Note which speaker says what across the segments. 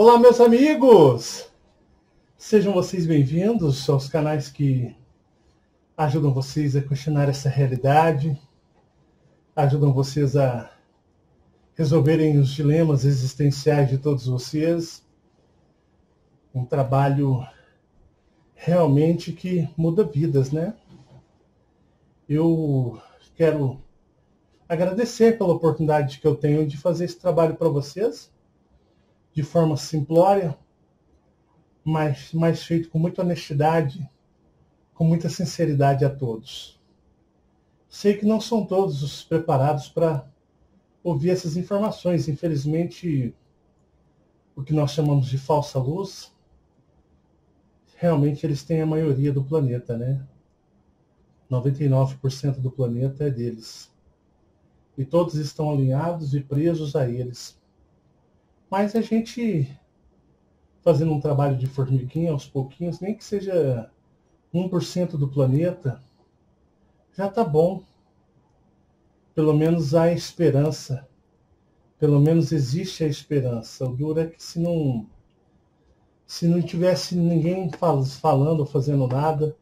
Speaker 1: Olá, meus amigos! Sejam vocês bem-vindos aos canais que ajudam vocês a questionar essa realidade, ajudam vocês a resolverem os dilemas existenciais de todos vocês. Um trabalho realmente que muda vidas, né? Eu quero agradecer pela oportunidade que eu tenho de fazer esse trabalho para vocês, de forma simplória, mas feito com muita honestidade, com muita sinceridade a todos. Sei que não são todos os preparados para ouvir essas informações. Infelizmente, o que nós chamamos de falsa luz, realmente eles têm a maioria do planeta, né? 99% do planeta é deles. E todos estão alinhados e presos a eles. Mas a gente, fazendo um trabalho de formiguinha aos pouquinhos, nem que seja 1% do planeta, já está bom. Pelo menos há esperança. Pelo menos existe a esperança. O duro é que se não tivesse ninguém falando ou fazendo nada,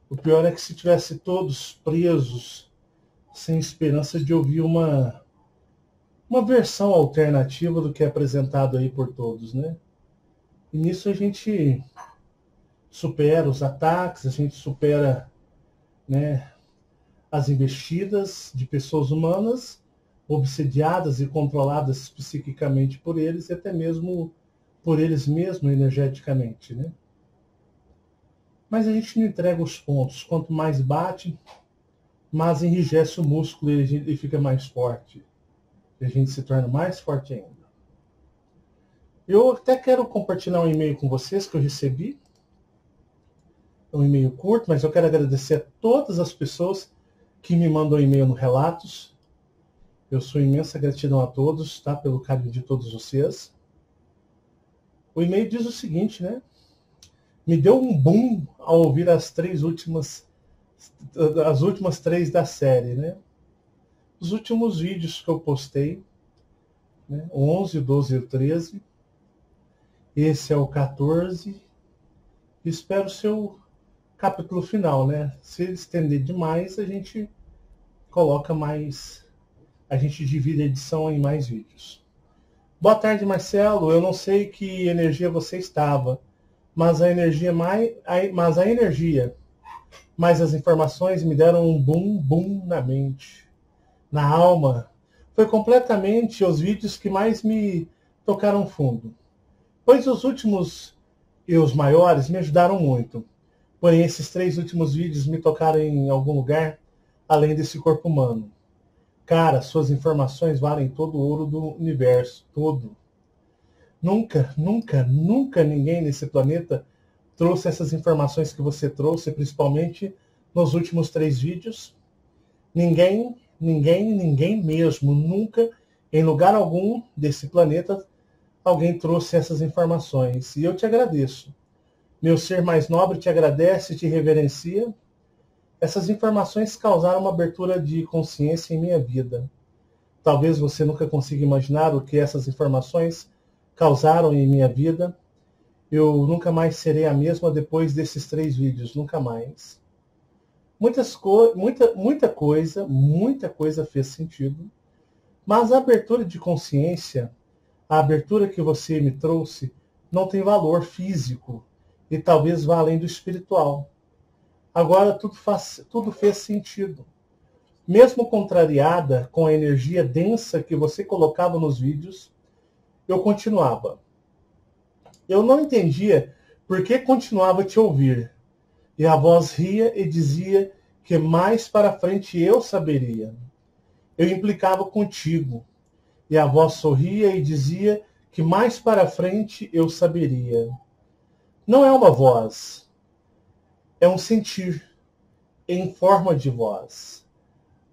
Speaker 1: o pior é que se tivesse todos presos, sem esperança de ouvir uma versão alternativa do que é apresentado aí por todos, né? E nisso a gente supera os ataques, a gente supera, né, as investidas de pessoas humanas obsediadas e controladas psiquicamente por eles e até mesmo por eles mesmos energeticamente, né? Mas a gente não entrega os pontos. Quanto mais bate, mais enrijece o músculo e ele fica mais forte. E a gente se torna mais forte ainda. Eu até quero compartilhar um e-mail com vocês que eu recebi. É um e-mail curto, mas eu quero agradecer a todas as pessoas que me mandam e-mail no Relatos. Eu sou imensa gratidão a todos, tá? Pelo carinho de todos vocês. O e-mail diz o seguinte, né? Me deu um boom ao ouvir as últimas três da série, né? Os últimos vídeos que eu postei, né? O 11, o 12 e o 13. Esse é o 14. Espero ser o capítulo final, né? Se estender demais, a gente coloca mais... A gente divide a edição em mais vídeos. Boa tarde, Marcelo. Eu não sei que energia você estava, mas a energia mais as informações me deram um boom na mente, na alma. Foi completamente os vídeos que mais me tocaram fundo. Pois os últimos e os maiores me ajudaram muito. Porém, esses 3 últimos vídeos me tocaram em algum lugar além desse corpo humano. Cara, suas informações valem todo o ouro do universo, todo. Nunca ninguém nesse planeta trouxe essas informações que você trouxe, principalmente nos últimos 3 vídeos. Ninguém mesmo, nunca, em lugar algum desse planeta, alguém trouxe essas informações. E eu te agradeço. Meu ser mais nobre te agradece e te reverencia. Essas informações causaram uma abertura de consciência em minha vida. Talvez você nunca consiga imaginar o que essas informações causaram em minha vida. Eu nunca mais serei a mesma depois desses 3 vídeos, nunca mais. Muita coisa fez sentido, mas a abertura de consciência, a abertura que você me trouxe, não tem valor físico e talvez vá além do espiritual. Agora tudo fez sentido. Mesmo contrariada com a energia densa que você colocava nos vídeos, eu continuava. Eu não entendia por que continuava a te ouvir. E a voz ria e dizia que mais para frente eu saberia. Eu implicava contigo. E a voz sorria e dizia que mais para frente eu saberia. Não é uma voz. É um sentir em forma de voz.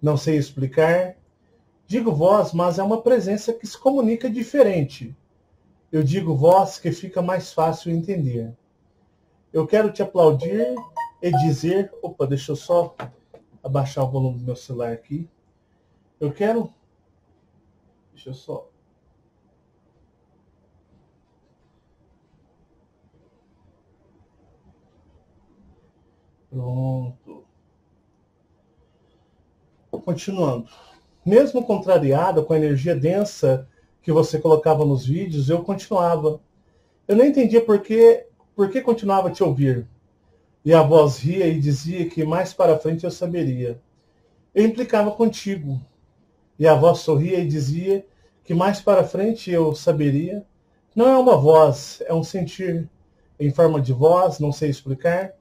Speaker 1: Não sei explicar. Digo voz, mas é uma presença que se comunica diferente. Eu digo voz que fica mais fácil entender. Eu quero te aplaudir e dizer... Opa, deixa eu só abaixar o volume do meu celular aqui. Eu quero... Deixa eu só... Pronto. Continuando. Mesmo contrariada com a energia densa que você colocava nos vídeos, eu continuava. Eu não entendia por que continuava a te ouvir. E a voz ria e dizia que mais para frente eu saberia. Eu implicava contigo. E a voz sorria e dizia que mais para frente eu saberia. Não é uma voz, é um sentir. Em forma de voz, não sei explicar.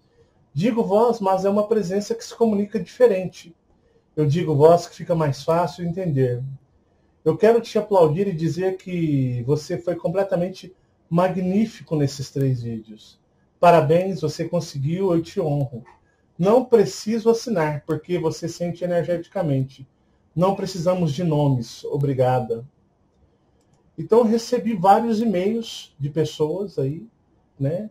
Speaker 1: Digo voz, mas é uma presença que se comunica diferente. Eu digo voz que fica mais fácil entender. Eu quero te aplaudir e dizer que você foi completamente magnífico nesses 3 vídeos. Parabéns, você conseguiu, eu te honro. Não preciso assinar, porque você sente energeticamente. Não precisamos de nomes, obrigada. Então, eu recebi vários e-mails de pessoas aí, né?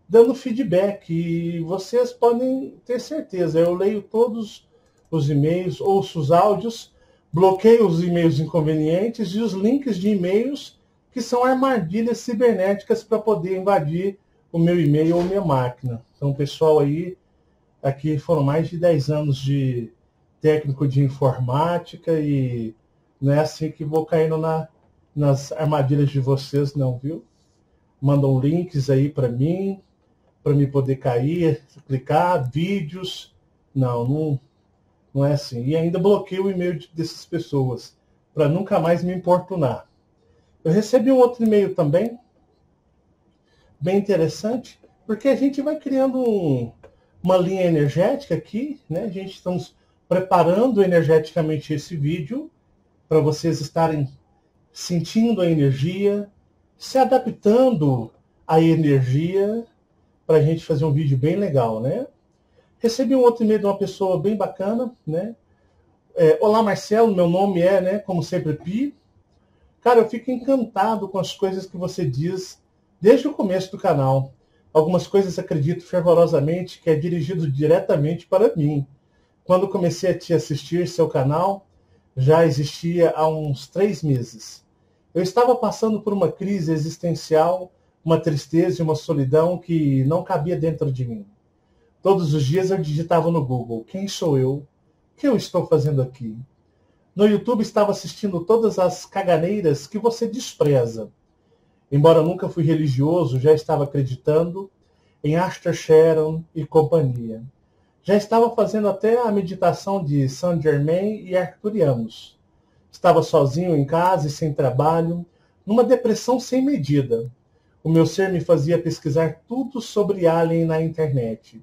Speaker 1: Dando feedback. E vocês podem ter certeza, eu leio todos os e-mails, ouço os áudios, bloqueio os e-mails inconvenientes e os links de e-mails que são armadilhas cibernéticas para poder invadir o meu e-mail ou minha máquina. Então, pessoal aí, aqui foram mais de 10 anos de técnico de informática e não é assim que vou caindo nas armadilhas de vocês, não, viu? Mandam links aí para mim poder cair, clicar, vídeos. Não é assim. E ainda bloqueio o e-mail dessas pessoas, para nunca mais me importunar. Eu recebi um outro e-mail também, bem interessante, porque a gente vai criando uma linha energética aqui, né? A gente estamos preparando energeticamente esse vídeo, para vocês estarem sentindo a energia, se adaptando à energia, para a gente fazer um vídeo bem legal, né? Recebi um outro e-mail de uma pessoa bem bacana, né? Olá, Marcelo, meu nome é, né, como sempre, Pi. Cara, eu fico encantado com as coisas que você diz desde o começo do canal. Algumas coisas acredito fervorosamente que é dirigido diretamente para mim. Quando comecei a te assistir, seu canal já existia há uns 3 meses. Eu estava passando por uma crise existencial, uma tristeza e uma solidão que não cabia dentro de mim. Todos os dias eu digitava no Google: quem sou eu? O que eu estou fazendo aqui? No YouTube estava assistindo todas as caganeiras que você despreza. Embora nunca fui religioso, já estava acreditando em Astor Sharon e companhia. Já estava fazendo até a meditação de Saint Germain e arcturianos. Estava sozinho em casa e sem trabalho, numa depressão sem medida. O meu ser me fazia pesquisar tudo sobre Alien na internet.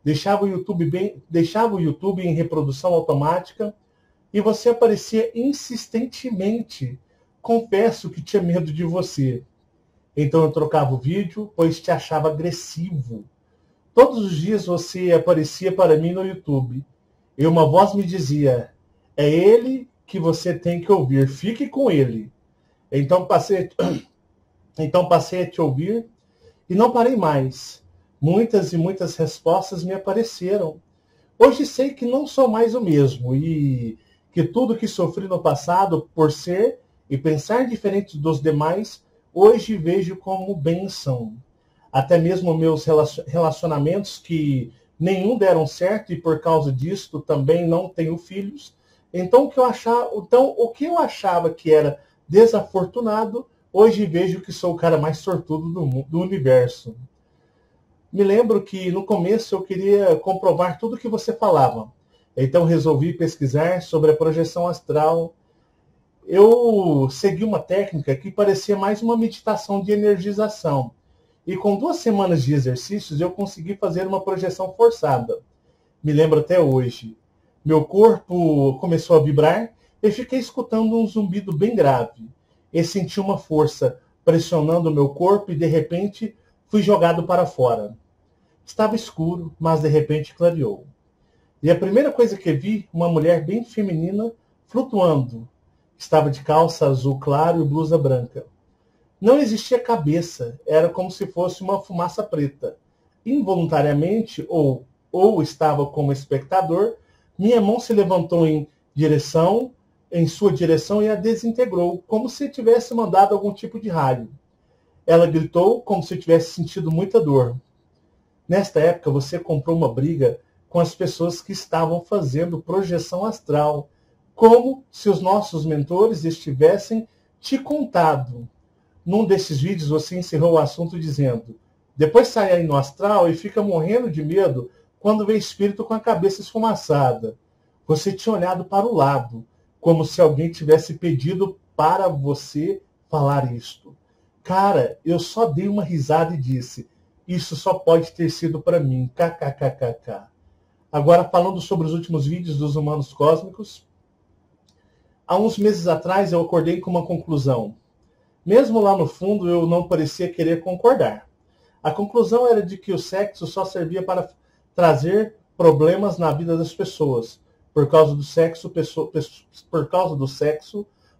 Speaker 1: Deixava o YouTube em reprodução automática e você aparecia insistentemente. Confesso que tinha medo de você. Então eu trocava o vídeo, pois te achava agressivo. Todos os dias você aparecia para mim no YouTube. E uma voz me dizia: é ele que você tem que ouvir, fique com ele. Então passei a te ouvir e não parei mais. Muitas e muitas respostas me apareceram. Hoje sei que não sou mais o mesmo e que tudo que sofri no passado por ser e pensar diferente dos demais, hoje vejo como bênção. Até mesmo meus relacionamentos que nenhum deram certo e por causa disto também não tenho filhos. Então o que eu achava que era desafortunado, hoje vejo que sou o cara mais sortudo do universo. Me lembro que no começo eu queria comprovar tudo o que você falava. Então resolvi pesquisar sobre a projeção astral. Eu segui uma técnica que parecia mais uma meditação de energização. E com 2 semanas de exercícios eu consegui fazer uma projeção forçada. Me lembro até hoje. Meu corpo começou a vibrar e fiquei escutando um zumbido bem grave. E senti uma força pressionando o meu corpo e de repente fui jogado para fora. Estava escuro, mas de repente clareou. E a primeira coisa que vi, uma mulher bem feminina flutuando. Estava de calça azul claro e blusa branca. Não existia cabeça, era como se fosse uma fumaça preta. Involuntariamente, ou estava como espectador, minha mão se levantou em sua direção e a desintegrou, como se tivesse mandado algum tipo de raio. Ela gritou como se tivesse sentido muita dor. Nesta época, você comprou uma briga com as pessoas que estavam fazendo projeção astral, como se os nossos mentores estivessem te contado. Num desses vídeos, você encerrou o assunto dizendo: depois sai aí no astral e fica morrendo de medo quando vê espírito com a cabeça esfumaçada. Você tinha olhado para o lado, como se alguém tivesse pedido para você falar isto. Cara, eu só dei uma risada e disse: isso só pode ter sido para mim. KKKKK. Agora, falando sobre os últimos vídeos dos humanos cósmicos, há uns meses atrás eu acordei com uma conclusão. Mesmo lá no fundo, eu não parecia querer concordar. A conclusão era de que o sexo só servia para trazer problemas na vida das pessoas. Por causa do sexo,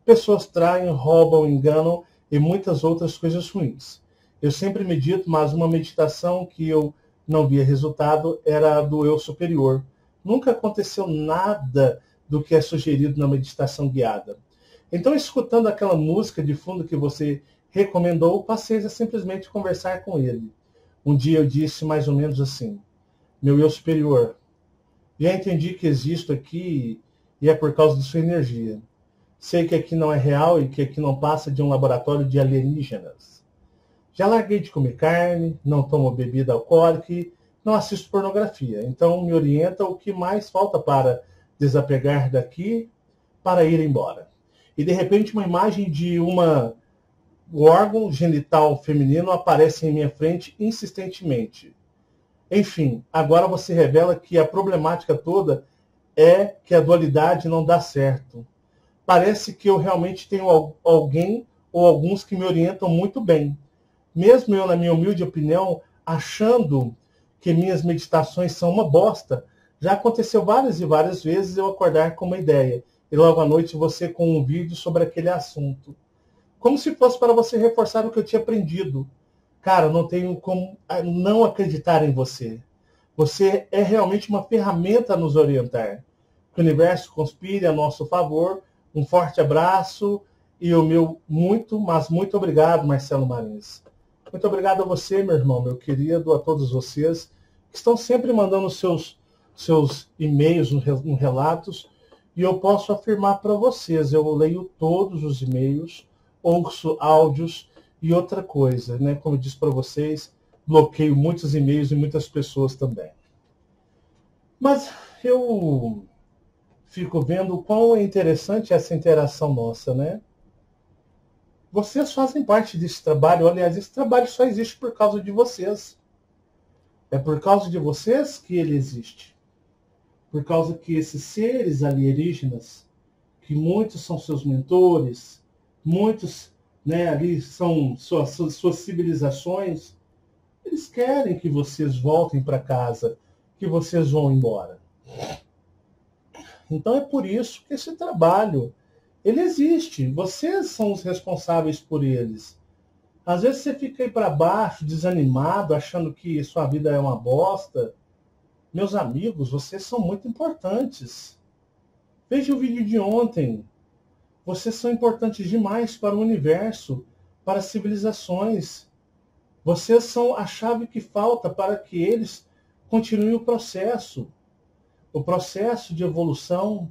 Speaker 1: pessoas traem, roubam, enganam e muitas outras coisas ruins. Eu sempre medito, mas uma meditação que eu não via resultado era a do eu superior. Nunca aconteceu nada do que é sugerido na meditação guiada. Então, escutando aquela música de fundo que você recomendou, passei a simplesmente conversar com ele. Um dia eu disse mais ou menos assim: meu eu superior, já entendi que existo aqui e é por causa de sua energia. Sei que aqui não é real e que aqui não passa de um laboratório de alienígenas. Já larguei de comer carne, não tomo bebida alcoólica e não assisto pornografia. Então me orienta o que mais falta para desapegar daqui para ir embora. E de repente uma imagem de um órgão genital feminino aparece em minha frente insistentemente. Enfim, agora você revela que a problemática toda é que a dualidade não dá certo. Parece que eu realmente tenho alguém ou alguns que me orientam muito bem. Mesmo eu, na minha humilde opinião, achando que minhas meditações são uma bosta, já aconteceu várias e várias vezes eu acordar com uma ideia e logo à noite você com um vídeo sobre aquele assunto. Como se fosse para você reforçar o que eu tinha aprendido. Cara, não tenho como não acreditar em você. Você é realmente uma ferramenta a nos orientar. Que o universo conspire a nosso favor. Um forte abraço e o meu muito, mas muito obrigado, Marcelo Marins. Muito obrigado a você, meu irmão, meu querido, a todos vocês que estão sempre mandando seus e-mails nos relatos. E eu posso afirmar para vocês, eu leio todos os e-mails, ouço áudios e outra coisa, né? Como eu disse para vocês, bloqueio muitos e-mails e muitas pessoas também. Mas eu fico vendo o quão é interessante essa interação nossa, né? Vocês fazem parte desse trabalho, aliás, esse trabalho só existe por causa de vocês. É por causa de vocês que ele existe. Por causa que esses seres alienígenas, que muitos são seus mentores, muitos, né, ali são suas civilizações, eles querem que vocês voltem para casa, que vocês vão embora. Então é por isso que esse trabalho, ele existe. Vocês são os responsáveis por eles. Às vezes você fica aí para baixo, desanimado, achando que sua vida é uma bosta. Meus amigos, vocês são muito importantes. Veja o vídeo de ontem. Vocês são importantes demais para o universo, para as civilizações. Vocês são a chave que falta para que eles continuem o processo de evolução,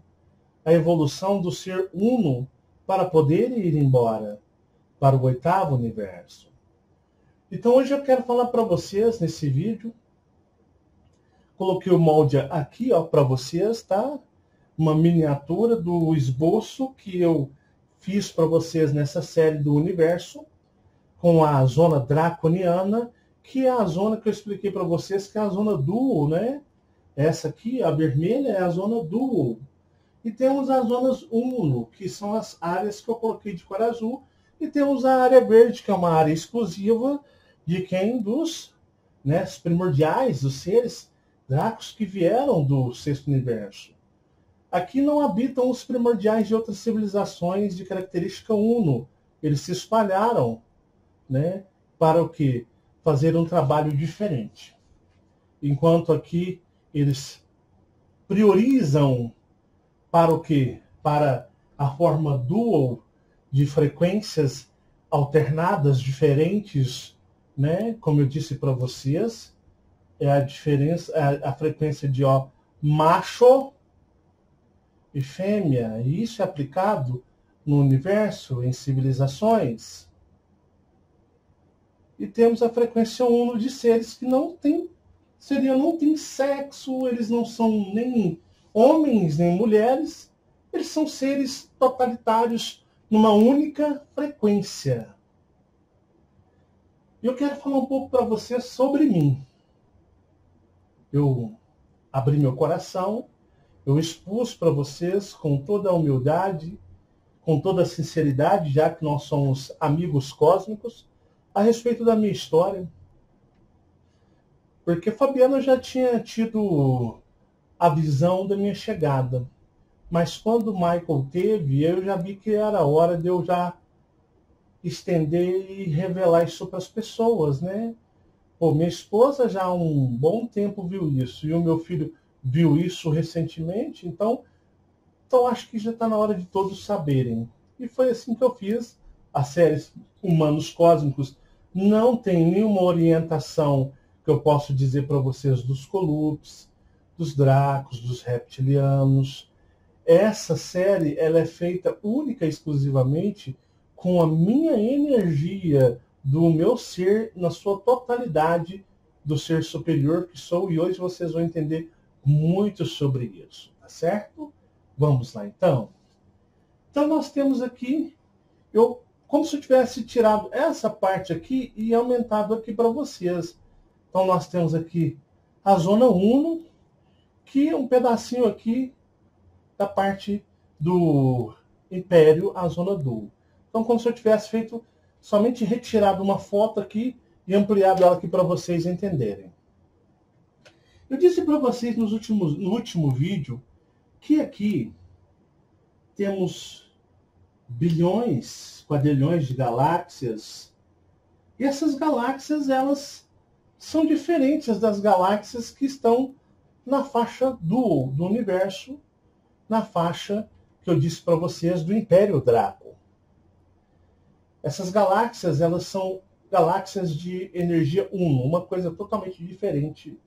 Speaker 1: a evolução do ser uno para poder ir embora para o 8º universo. Então hoje eu quero falar para vocês nesse vídeo. Coloquei o molde aqui para vocês, tá? Uma miniatura do esboço que eu fiz para vocês nessa série do universo, com a zona draconiana, que é a zona que eu expliquei para vocês, que é a zona dual, né? Essa aqui, a vermelha, é a zona dual. E temos as zonas uno, que são as áreas que eu coloquei de cor azul, e temos a área verde, que é uma área exclusiva de quem? Dos, né, os primordiais, dos seres dracos que vieram do 6º universo. Aqui não habitam os primordiais de outras civilizações de característica uno. Eles se espalharam, né, para o quê? Fazer um trabalho diferente. Enquanto aqui eles priorizam para o quê? Para a forma dual de frequências alternadas, diferentes, né? Como eu disse para vocês. é a diferença, a frequência de O macho e fêmea. E isso é aplicado no universo, em civilizações. E temos a frequência uno de seres que não têm sexo, eles não são nem homens nem mulheres, eles são seres totalitários numa única frequência. E eu quero falar um pouco para você sobre mim. Eu abri meu coração, eu expus para vocês com toda a humildade, com toda a sinceridade, já que nós somos amigos cósmicos, a respeito da minha história. Porque Fabiana já tinha tido a visão da minha chegada. Mas quando o Michael teve, eu já vi que era hora de eu já estender e revelar isso para as pessoas, né? Pô, minha esposa já há um bom tempo viu isso, e o meu filho viu isso recentemente, então acho que já está na hora de todos saberem. E foi assim que eu fiz. A série Humanos Cósmicos não tem nenhuma orientação que eu posso dizer para vocês dos Colups, dos Dracos, dos Reptilianos. Essa série ela é feita única e exclusivamente com a minha energia do meu ser na sua totalidade, do ser superior que sou, e hoje vocês vão entender muito sobre isso, tá certo? Vamos lá então. Então nós temos aqui, como se eu tivesse tirado essa parte aqui e aumentado aqui para vocês. Então nós temos aqui a zona 1, que é um pedacinho aqui da parte do Império, a zona do. Então, como se eu tivesse feito, somente retirado uma foto aqui e ampliado ela aqui para vocês entenderem. Eu disse para vocês no último vídeo que aqui temos bilhões, quadrilhões de galáxias. E essas galáxias, elas são diferentes das galáxias que estão na faixa do universo, na faixa que eu disse para vocês do Império Draco. Essas galáxias, elas são galáxias de energia 1, uma coisa totalmente diferente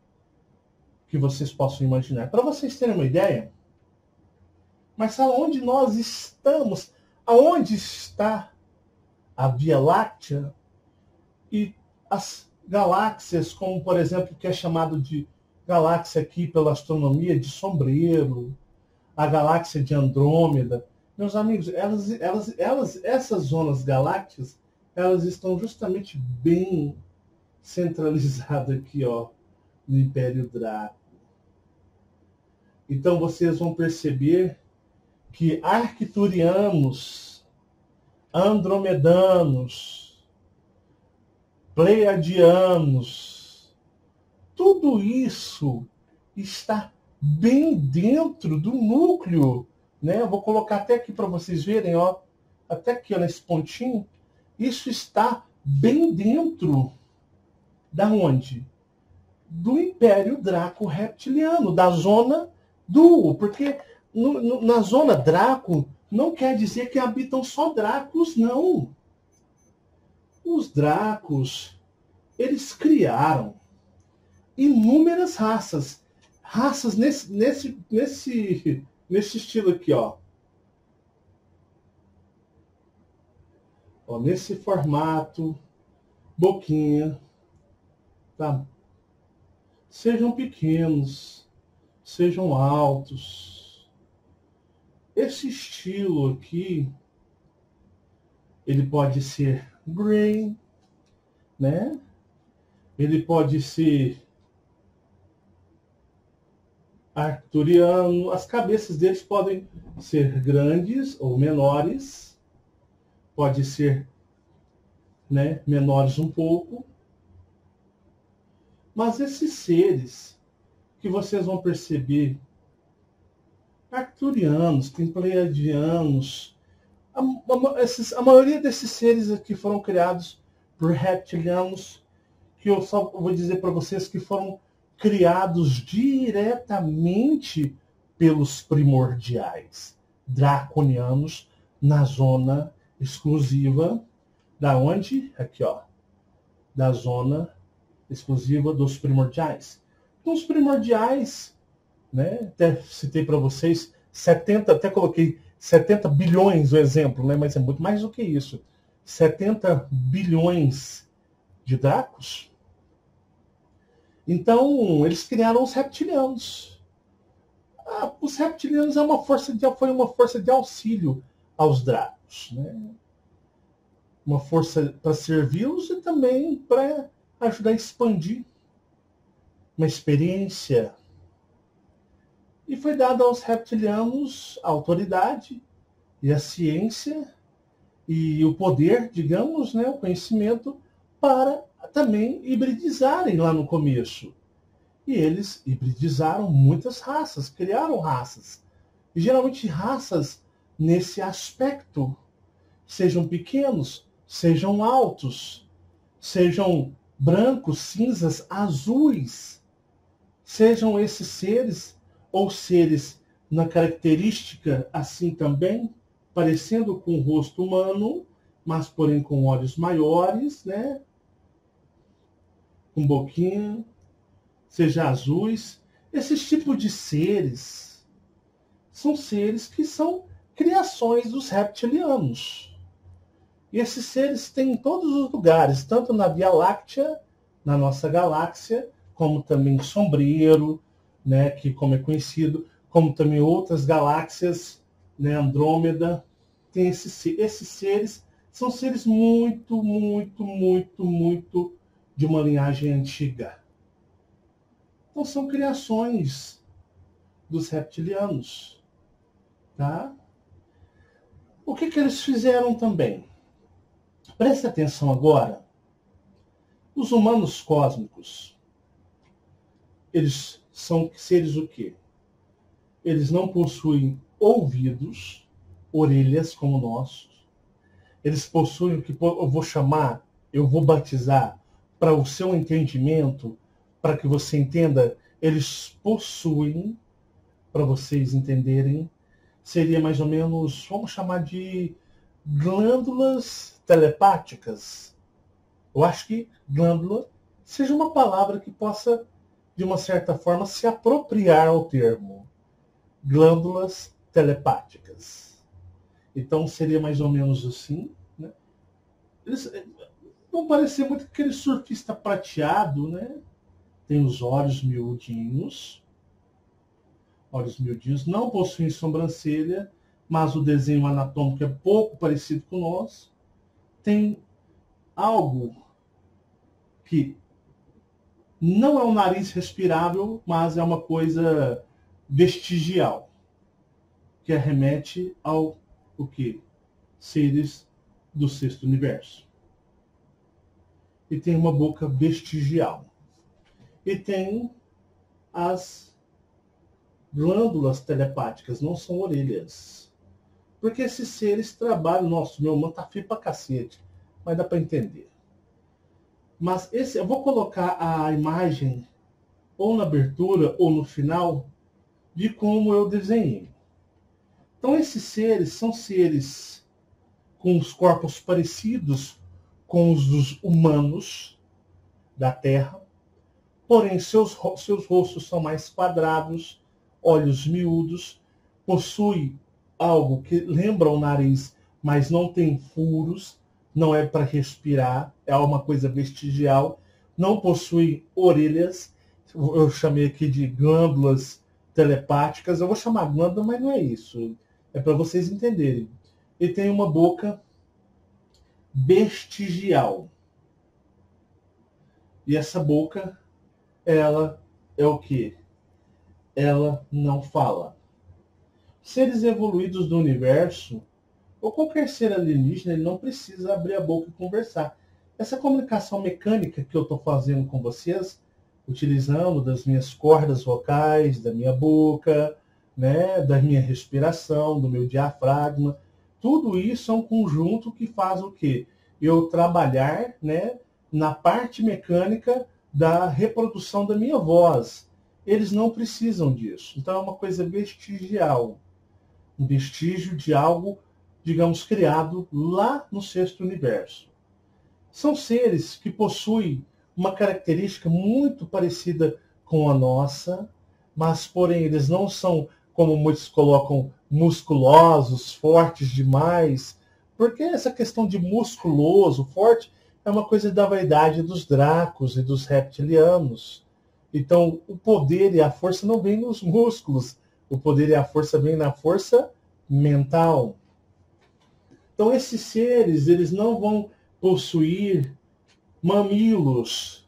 Speaker 1: que vocês possam imaginar. Para vocês terem uma ideia, mas aonde nós estamos, aonde está a Via Láctea e as galáxias, como por exemplo, que é chamado de galáxia aqui pela astronomia de Sombreiro, a galáxia de Andrômeda. Meus amigos, essas zonas galácticas, elas estão justamente bem centralizadas aqui, ó, no Império Draco. Então vocês vão perceber que arcturianos, andromedanos, pleiadianos, tudo isso está bem dentro do núcleo, né? Eu vou colocar até aqui para vocês verem, ó, até aqui, ó, nesse pontinho. Isso está bem dentro da onde? Do Império Draco Reptiliano, da zona do, porque na zona Draco não quer dizer que habitam só Dracos, não. Os Dracos, eles criaram inúmeras raças nesse estilo aqui, ó. Ó, nesse formato, boquinha, tá? Sejam pequenos, sejam altos. Esse estilo aqui, ele pode ser grey, né? Ele pode ser arcturiano. As cabeças deles podem ser grandes ou menores. Pode ser, né, menores um pouco. Mas esses seres que vocês vão perceber, arcturianos, pleiadianos, a maioria desses seres aqui foram criados por reptilianos, que eu só vou dizer para vocês que foram criados diretamente pelos primordiais draconianos na zona exclusiva da onde? Aqui, ó, da zona exclusiva dos primordiais. Então, os primordiais, né, até citei para vocês, 70, até coloquei 70 bilhões o exemplo, né, mas é muito mais do que isso. 70 bilhões de Dracos. Então, eles criaram os reptilianos. Os reptilianos foi uma força de auxílio aos Dracos, né? Uma força para servi-los e também para ajudar a expandir uma experiência. E foi dada aos reptilianos a autoridade e a ciência e o poder, digamos, né, o conhecimento, para também hibridizarem lá no começo. E eles hibridizaram muitas raças, criaram raças. E geralmente raças nesse aspecto, sejam pequenos, sejam altos, sejam brancos, cinzas, azuis, sejam esses seres ou seres na característica assim também, parecendo com o rosto humano, mas porém com olhos maiores, né? Com boquinha, seja azuis. Esses tipos de seres são seres que são criações dos reptilianos. E esses seres têm em todos os lugares, tanto na Via Láctea, na nossa galáxia, como também Sombreiro, né, que como é conhecido, como também outras galáxias, né, Andrômeda. Tem esses seres, são seres muito, muito, muito, muito de uma linhagem antiga. Então são criações dos reptilianos. Tá? O que eles fizeram também? Preste atenção agora. Os humanos cósmicos, eles são seres o quê? Eles não possuem ouvidos, orelhas como nós. Eles possuem o que eu vou batizar para o seu entendimento, para que você entenda, eles possuem, para vocês entenderem, seria mais ou menos, vamos chamar de glândulas telepáticas. Eu acho que glândula seja uma palavra que possa, de uma certa forma, se apropriar ao termo. Glândulas telepáticas. Então seria mais ou menos assim. Né? Eles vão parecer muito aquele surfista prateado, né? Tem os olhos miudinhos. Olhos miudinhos. Não possuem sobrancelha, mas o desenho anatômico é pouco parecido com o nosso. Tem algo que não é um nariz respirável, mas é uma coisa vestigial, que remete ao o quê? Seres do sexto universo. E tem uma boca vestigial. E tem as glândulas telepáticas, não são orelhas. Porque esses seres trabalham, nossa, meu mano tá feio pra cacete, mas dá para entender. Mas eu vou colocar a imagem ou na abertura ou no final de como eu desenhei. Então esses seres são seres com os corpos parecidos com os dos humanos da Terra, porém seus rostos são mais quadrados, olhos miúdos, possui algo que lembra o nariz, mas não tem furos, não é para respirar, é uma coisa vestigial, não possui orelhas, eu chamei aqui de glândulas telepáticas, eu vou chamar glândula, mas não é isso, é para vocês entenderem. E tem uma boca vestigial. E essa boca, ela é o quê? Ela não fala. Seres evoluídos do universo, ou qualquer ser alienígena, ele não precisa abrir a boca e conversar. Essa comunicação mecânica que eu estou fazendo com vocês, utilizando das minhas cordas vocais, da minha boca, né, da minha respiração, do meu diafragma, tudo isso é um conjunto que faz o quê? Eu trabalhar, né, na parte mecânica da reprodução da minha voz. Eles não precisam disso. Então é uma coisa vestigial. Um vestígio de algo, digamos, criado lá no sexto universo. São seres que possuem uma característica muito parecida com a nossa, mas, porém, eles não são, como muitos colocam, musculosos, fortes demais, porque essa questão de musculoso, forte, é uma coisa da vaidade dos dracos e dos reptilianos. Então, o poder e a força não vêm nos músculos, o poder e a força vêm na força mental. Então, esses seres, eles não vão possuir mamilos,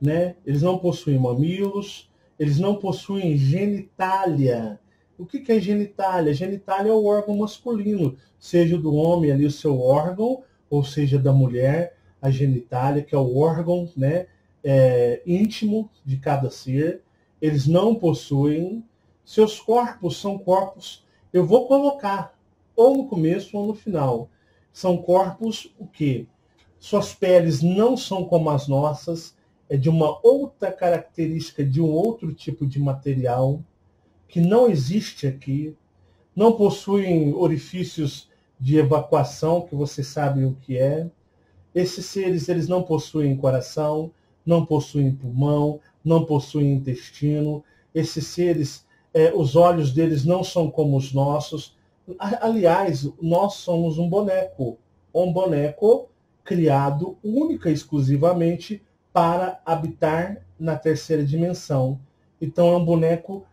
Speaker 1: né? Eles não possuem mamilos, eles não possuem genitália. O que é genitália? Genitália é o órgão masculino, seja do homem ali o seu órgão, ou seja da mulher, a genitália, que é o órgão, né, íntimo de cada ser. Eles não possuem. Seus corpos são corpos, eu vou colocar ou no começo ou no final. São corpos o quê? Suas peles não são como as nossas, é de uma outra característica, de um outro tipo de material que não existe aqui. Não possuem orifícios de evacuação, que vocês sabem o que é. Esses seres, eles não possuem coração, não possuem pulmão, não possuem intestino. Esses seres, os olhos deles não são como os nossos. Aliás, nós somos um boneco criado única e exclusivamente para habitar na terceira dimensão. Então é um boneco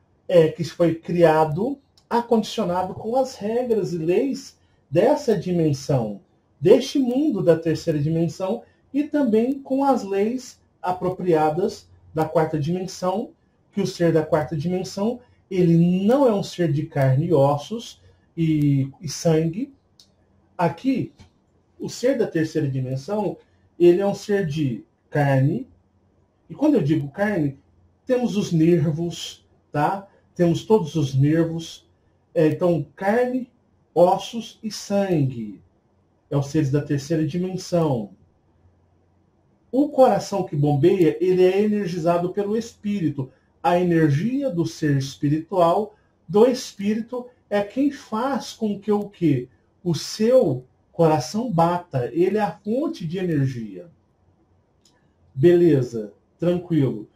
Speaker 1: que foi criado, acondicionado com as regras e leis dessa dimensão, deste mundo da terceira dimensão, e também com as leis apropriadas da quarta dimensão, que o ser da quarta dimensão, ele não é um ser de carne e ossos e sangue. Aqui, o ser da terceira dimensão, ele é um ser de carne, e quando eu digo carne, temos os nervos, tá? Temos todos os nervos, então carne, ossos e sangue. É os seres da terceira dimensão. O coração que bombeia, ele é energizado pelo espírito. A energia do ser espiritual, do espírito, é quem faz com que o quê? O seu coração bata. Ele é a fonte de energia. Beleza, tranquilo.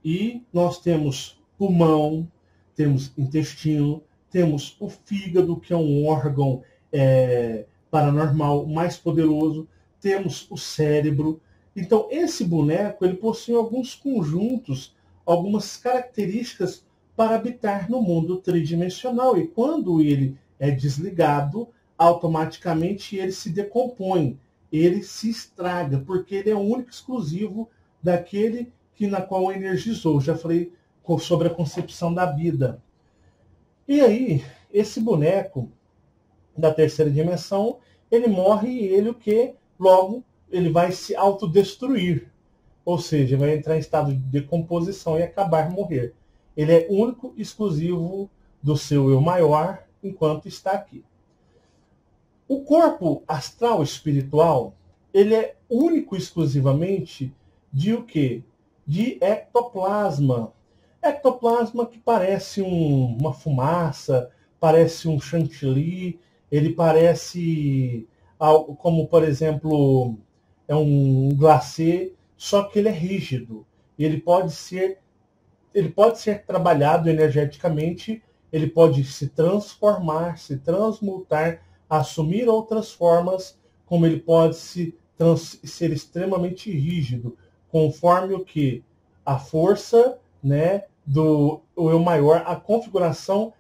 Speaker 1: E nós temos pulmão, temos intestino, temos o fígado, que é um órgão paranormal mais poderoso, temos o cérebro. Então, esse boneco, ele possui alguns conjuntos, algumas características para habitar no mundo tridimensional. E quando ele é desligado, automaticamente ele se decompõe, ele se estraga, porque ele é o único exclusivo daquele na qual energizou. Já falei sobre a concepção da vida. E aí, esse boneco da terceira dimensão, ele morre e ele o que? Logo, ele vai se autodestruir. Ou seja, vai entrar em estado de decomposição e acabar morrer. Ele é único, exclusivo do seu eu maior, enquanto está aqui. O corpo astral espiritual, ele é único exclusivamente de o quê? De ectoplasma. Ectoplasma que parece uma fumaça, parece um chantilly, ele parece como, por exemplo, é um glacê, só que ele é rígido. Ele pode ser trabalhado energeticamente, ele pode se transformar, se transmutar, assumir outras formas, como ele pode ser extremamente rígido, conforme o que? A força, né, do eu maior, a configuração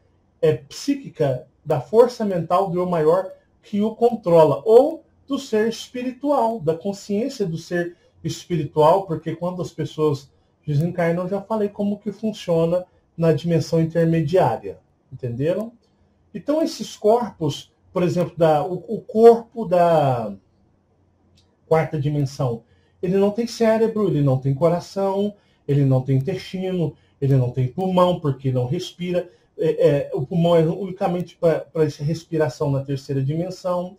Speaker 1: psíquica da força mental do eu maior que o controla, ou do ser espiritual, da consciência do ser espiritual, porque quando as pessoas desencarnam, eu já falei como que funciona na dimensão intermediária, entenderam? Então esses corpos, por exemplo, o corpo da quarta dimensão, ele não tem cérebro, ele não tem coração, ele não tem intestino, ele não tem pulmão, porque não respira. O pulmão é unicamente para respiração na terceira dimensão.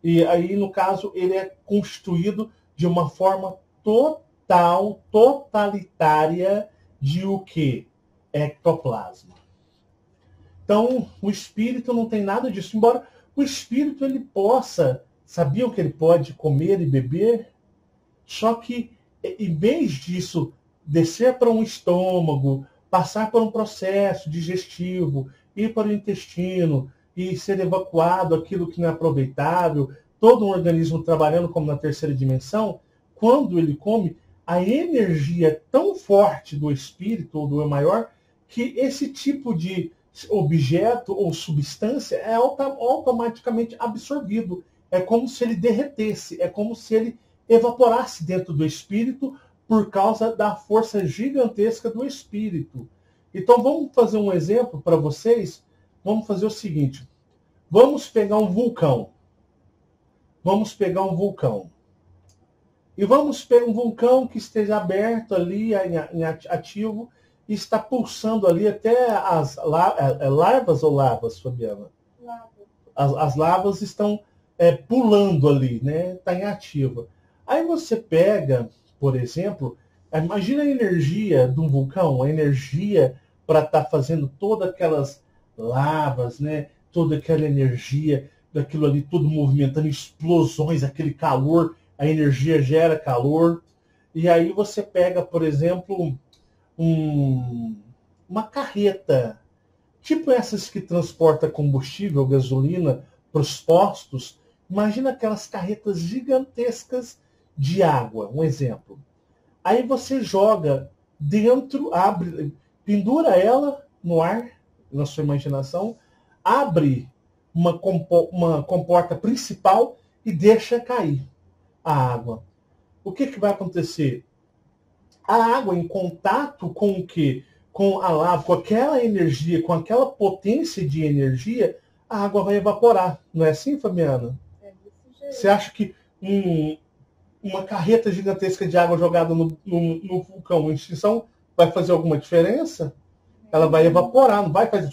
Speaker 1: E aí, no caso, ele é constituído de uma forma totalitária de o quê? Ectoplasma. Então, o espírito não tem nada disso. Embora o espírito ele possa, sabiam que ele pode comer e beber? Só que em vez disso descer para um estômago, passar por um processo digestivo, ir para o intestino e ser evacuado aquilo que não é aproveitável, todo um organismo trabalhando como na terceira dimensão, quando ele come, a energia é tão forte do espírito ou do eu maior que esse tipo de objeto ou substância é automaticamente absorvido. É como se ele derretesse, é como se ele evaporasse dentro do espírito por causa da força gigantesca do espírito. Então vamos fazer um exemplo para vocês. Vamos fazer o seguinte. Vamos pegar um vulcão. Vamos pegar um vulcão. E vamos pegar um vulcão que esteja aberto ali, em ativo, e está pulsando ali até as larvas ou lavas, Fabiana? As lavas estão pulando ali, né? Está em ativa. Aí você pega, por exemplo, imagina a energia de um vulcão, a energia para estar fazendo todas aquelas lavas, né? Toda aquela energia daquilo ali, tudo movimentando, explosões, aquele calor, a energia gera calor. E aí você pega, por exemplo, uma carreta, tipo essas que transporta combustível, gasolina, para os postos. Imagina aquelas carretas gigantescas de água, um exemplo. Aí você joga dentro, abre, pendura ela no ar, na sua imaginação, abre uma comporta principal e deixa cair a água. O que vai acontecer? A água em contato com o quê? Com a lava, com aquela energia, com aquela potência de energia, a água vai evaporar. Não é assim, Fabiana? É desse jeito. Você acha que uma carreta gigantesca de água jogada no vulcão em extinção vai fazer alguma diferença? Ela vai evaporar, não vai fazer...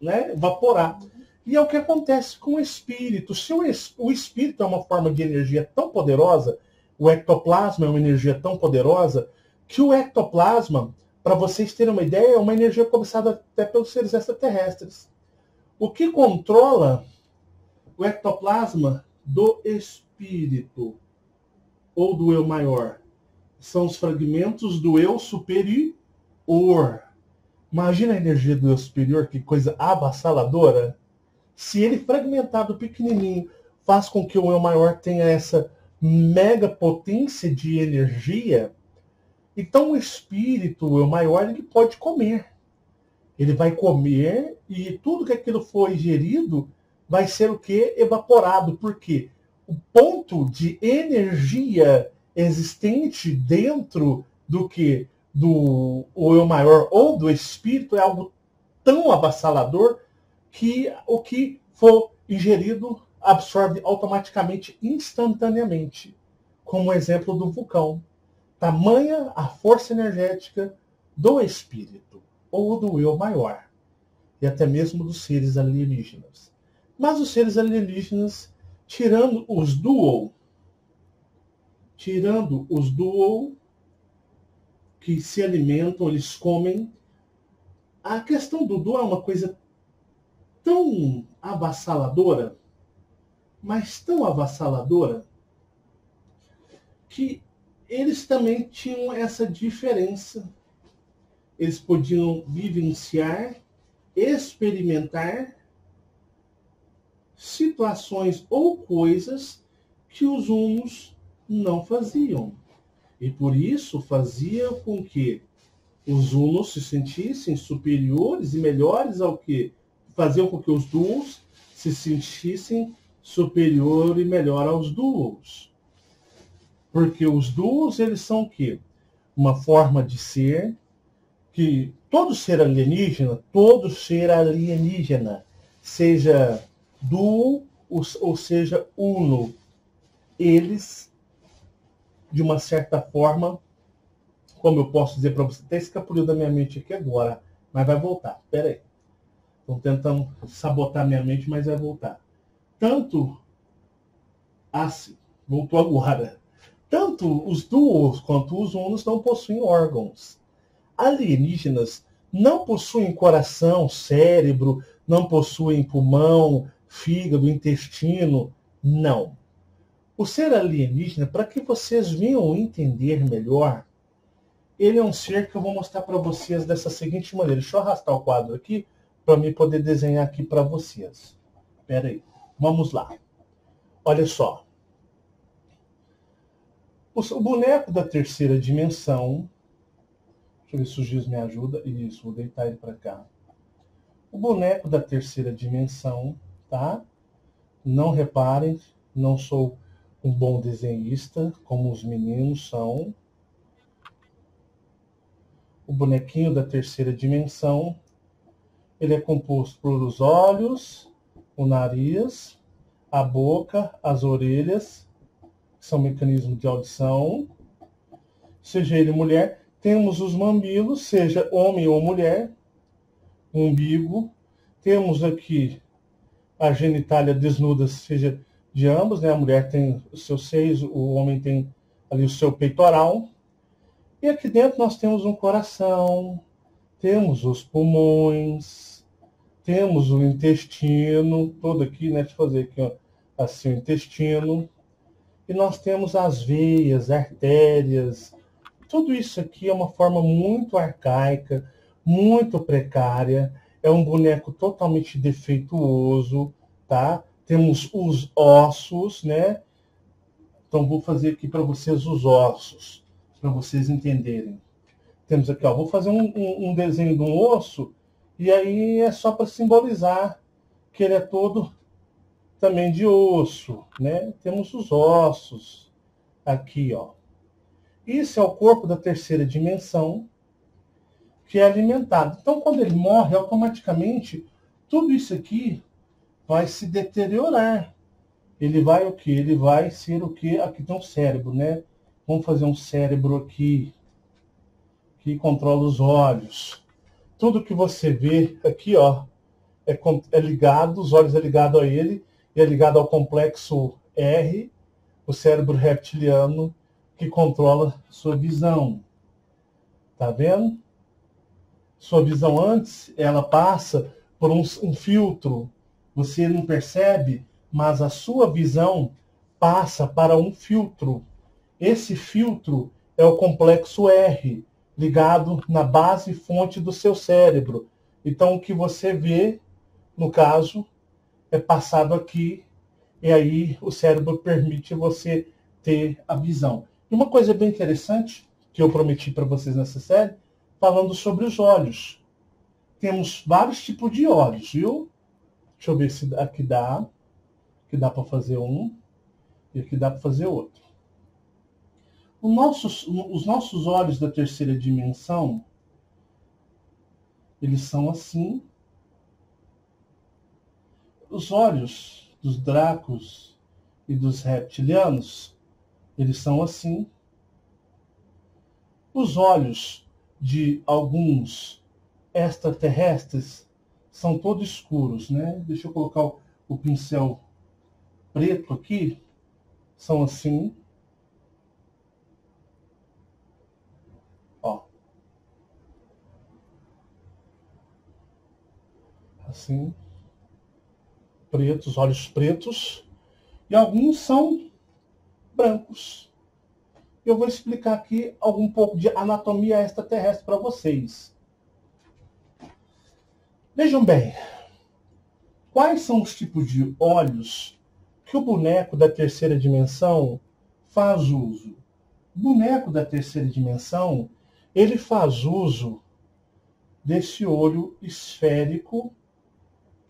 Speaker 1: né? Evaporar. E é o que acontece com o espírito. Se o espírito é uma forma de energia tão poderosa, o ectoplasma é uma energia tão poderosa, que o ectoplasma, para vocês terem uma ideia, é uma energia cobiçada até pelos seres extraterrestres. O que controla o ectoplasma do espírito, ou do eu maior, são os fragmentos do eu superior. Imagina a energia do eu superior, que coisa avassaladora. Se ele fragmentado pequenininho faz com que o eu maior tenha essa mega potência de energia, então o espírito, o eu maior, ele pode comer. Ele vai comer e tudo que aquilo foi ingerido vai ser o quê? Evaporado. Por quê? O ponto de energia existente dentro do que? Do eu maior ou do espírito é algo tão avassalador que o que for ingerido absorve automaticamente, instantaneamente. Como o exemplo do vulcão. Tamanha a força energética do espírito, ou do eu maior, e até mesmo dos seres alienígenas. Mas os seres alienígenas, tirando os dual, que se alimentam, eles comem, a questão do dual é uma coisa tão avassaladora, mas tão avassaladora, que eles também tinham essa diferença. Eles podiam vivenciar, experimentar situações ou coisas que os humanos não faziam. E por isso fazia com que os humanos se sentissem superiores e melhores ao que faziam com que os duos se sentissem superior e melhor aos duos. Porque os duos, eles são o quê? Uma forma de ser que todo ser alienígena, seja duo ou seja uno, eles, de uma certa forma, como eu posso dizer para você, até escapuliu da minha mente aqui agora, mas vai voltar. Espera aí. Estão tentando sabotar minha mente, mas vai voltar. Tanto assim, voltou agora. Tanto os duos quanto os unos não possuem órgãos. Alienígenas não possuem coração, cérebro, não possuem pulmão, fígado, intestino. Não. O ser alienígena, para que vocês venham entender melhor, ele é um ser que eu vou mostrar para vocês dessa seguinte maneira. Deixa eu arrastar o quadro aqui para mim poder desenhar aqui para vocês. Espera aí. Vamos lá. Olha só. O boneco da terceira dimensão. Deixa eu ver se o Giz me ajuda. Isso, vou deitar ele para cá. O boneco da terceira dimensão, tá? Não reparem, não sou um bom desenhista, como os meninos são. O bonequinho da terceira dimensão, ele é composto por os olhos, o nariz, a boca, as orelhas, que são mecanismos de audição. Seja ele mulher, temos os mamilos, seja homem ou mulher, o umbigo. Temos aqui a genitália desnuda, seja de ambos, né? A mulher tem os seus seios, o homem tem ali o seu peitoral. E aqui dentro nós temos um coração, temos os pulmões, temos o intestino, todo aqui, né? Deixa eu fazer aqui, ó, assim, o intestino. E nós temos as veias, artérias. Tudo isso aqui é uma forma muito arcaica, muito precária. É um boneco totalmente defeituoso, tá? Temos os ossos, né? Então vou fazer aqui para vocês os ossos, para vocês entenderem. Temos aqui, ó, vou fazer um desenho de um osso, e aí é só para simbolizar que ele é todo também de osso, né? Temos os ossos aqui, ó. Isso é o corpo da terceira dimensão, que é alimentado. Então, quando ele morre, automaticamente, tudo isso aqui vai se deteriorar. Ele vai o quê? Ele vai ser o quê? Aqui tem um cérebro, né? Vamos fazer um cérebro aqui, que controla os olhos. Tudo que você vê aqui, ó, é ligado, os olhos é ligado a ele, e é ligado ao complexo R, o cérebro reptiliano, que controla sua visão. Tá vendo? Sua visão antes, ela passa por um filtro. Você não percebe, mas a sua visão passa para um filtro. Esse filtro é o complexo R, ligado na base fonte do seu cérebro. Então, o que você vê, no caso, é passado aqui, e aí o cérebro permite você ter a visão. E uma coisa bem interessante, que eu prometi para vocês nessa série, falando sobre os olhos. Temos vários tipos de olhos, viu? Deixa eu ver se aqui dá. Aqui dá para fazer um. E aqui dá para fazer outro. Os nossos olhos da terceira dimensão, eles são assim. Os olhos dos dracos e dos reptilianos, eles são assim. Os olhos de alguns extraterrestres são todos escuros, né? Deixa eu colocar o pincel preto aqui. São assim. Ó. Assim. Pretos, olhos pretos. E alguns são brancos. Eu vou explicar aqui um pouco de anatomia extraterrestre para vocês. Vejam bem, quais são os tipos de olhos que o boneco da terceira dimensão faz uso? O boneco da terceira dimensão, ele faz uso desse olho esférico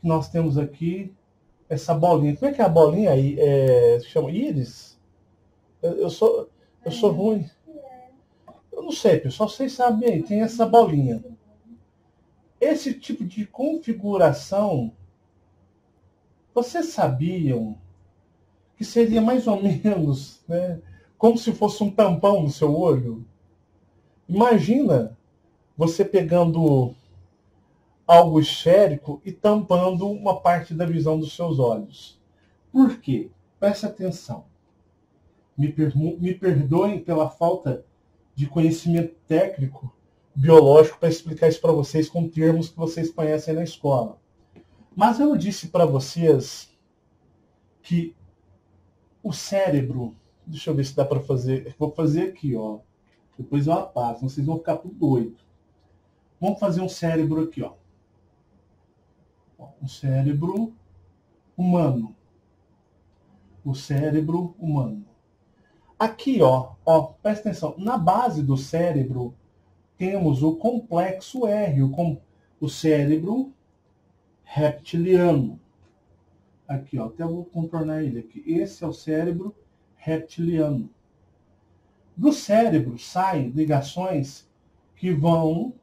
Speaker 1: que nós temos aqui, essa bolinha. Como é que é a bolinha aí? Se chama íris? Eu sou ruim. Eu não sei, pessoal, vocês sabem aí, tem essa bolinha. Esse tipo de configuração, vocês sabiam que seria mais ou menos, né, como se fosse um tampão no seu olho? Imagina você pegando algo esférico e tampando uma parte da visão dos seus olhos. Por quê? Preste atenção. Me perdoem pela falta de conhecimento técnico, biológico, para explicar isso para vocês com termos que vocês conhecem na escola. Mas eu disse para vocês que o cérebro, deixa eu ver se dá para fazer. Vou fazer aqui, ó. Depois eu apago, senão vocês vão ficar tudo doido. Vamos fazer um cérebro aqui, ó. Um cérebro humano. O cérebro humano. Aqui, ó, presta atenção. Na base do cérebro temos o complexo R, o cérebro reptiliano. Aqui, ó, até vou contornar ele aqui. Esse é o cérebro reptiliano. Do cérebro saem ligações que vão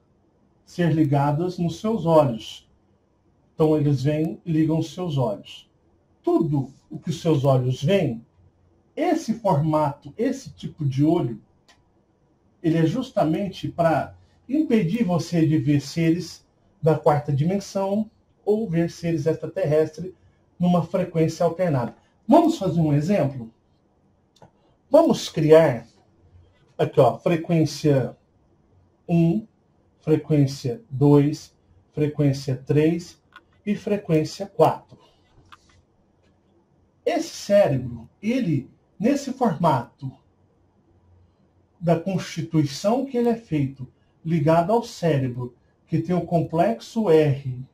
Speaker 1: ser ligadas nos seus olhos. Então, eles vêm e ligam os seus olhos. Tudo o que os seus olhos veem, esse formato, esse tipo de olho, ele é justamente para impedir você de ver seres da quarta dimensão ou ver seres extraterrestres numa frequência alternada. Vamos fazer um exemplo? Vamos criar aqui, ó, frequência 1, frequência 2, frequência 3 e frequência 4. Esse cérebro, ele, nesse formato da constituição que ele é feito, ligado ao cérebro, que tem o complexo R,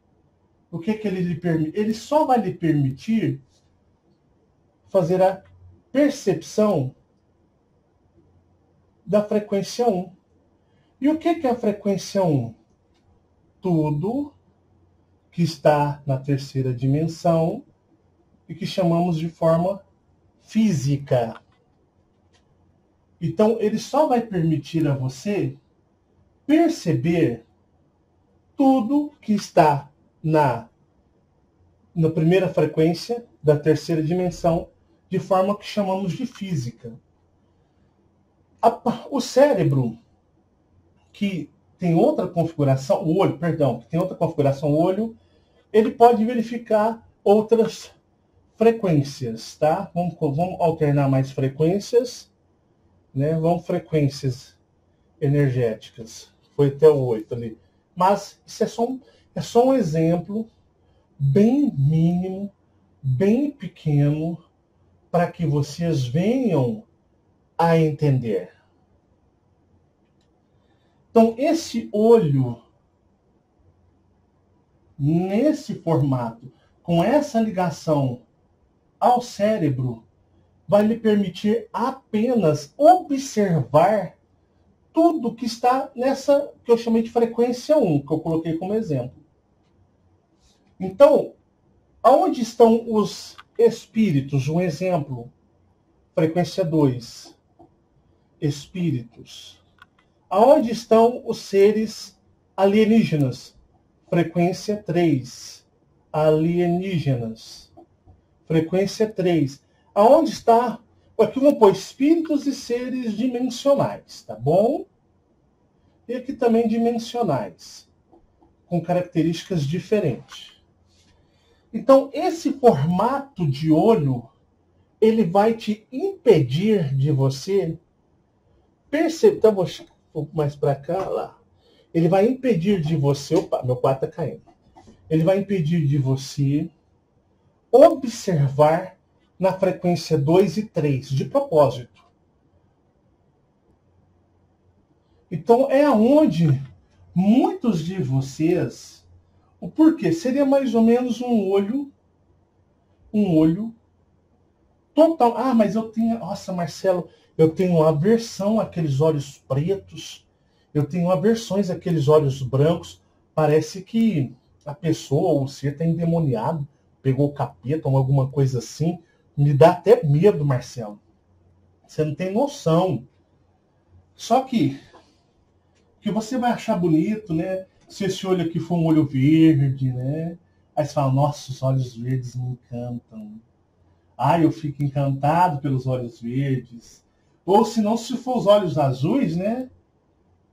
Speaker 1: o que ele lhe permite? Ele só vai lhe permitir fazer a percepção da frequência 1. E o que é a frequência 1? Tudo que está na terceira dimensão e que chamamos de forma física. Então, ele só vai permitir a você perceber tudo que está na primeira frequência da terceira dimensão, de forma que chamamos de física. O cérebro, que tem outra configuração, o olho, perdão, que tem outra configuração, o olho, ele pode verificar outras frequências, tá? Vamos alternar mais frequências, né? Vamos frequências energéticas. Foi até o 8 ali. Mas isso é só um exemplo bem mínimo, bem pequeno, para que vocês venham a entender. Então, esse olho, nesse formato, com essa ligação ao cérebro, vai lhe permitir apenas observar tudo que está nessa que eu chamei de frequência 1, que eu coloquei como exemplo. Então, aonde estão os espíritos? Um exemplo, frequência 2, espíritos. Aonde estão os seres alienígenas? Frequência 3, alienígenas. Frequência 3. Aonde está? Aqui vamos pôr espíritos e seres dimensionais, tá bom? E aqui também dimensionais, com características diferentes. Então, esse formato de olho, ele vai te impedir de você perceber. Então, vou um pouco mais para cá, lá. Ele vai impedir de você. Opa, meu quadro está caindo. Ele vai impedir de você observar na frequência 2 e 3, de propósito. Então, é onde muitos de vocês, o porquê? Seria mais ou menos um olho total. Ah, mas eu tenho, nossa, Marcelo, eu tenho aversão àqueles olhos pretos, eu tenho aversões àqueles olhos brancos. Parece que a pessoa ou o ser está endemoniado, pegou o capeta ou alguma coisa assim. Me dá até medo, Marcelo. Você não tem noção. Só que você vai achar bonito, né? Se esse olho aqui for um olho verde, né? Aí você fala, nossa, os olhos verdes me encantam. Ah, eu fico encantado pelos olhos verdes. Ou se não, se for os olhos azuis, né?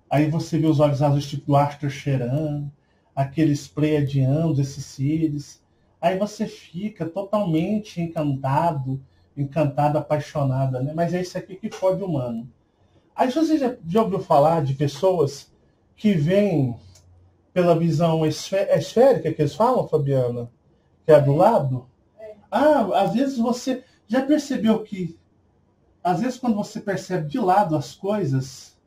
Speaker 1: Aí você vê os olhos azuis tipo do Arthur Sheeran, aqueles pleiadianos, esses seres. Aí você fica totalmente encantado, apaixonada, né? Mas é isso aqui que fode o humano. Aí você já ouviu falar de pessoas que veem pela visão esférica, que eles falam, Fabiana? Que é do lado? Ah, às vezes você Já percebeu que, às vezes, quando você percebe de lado as coisas,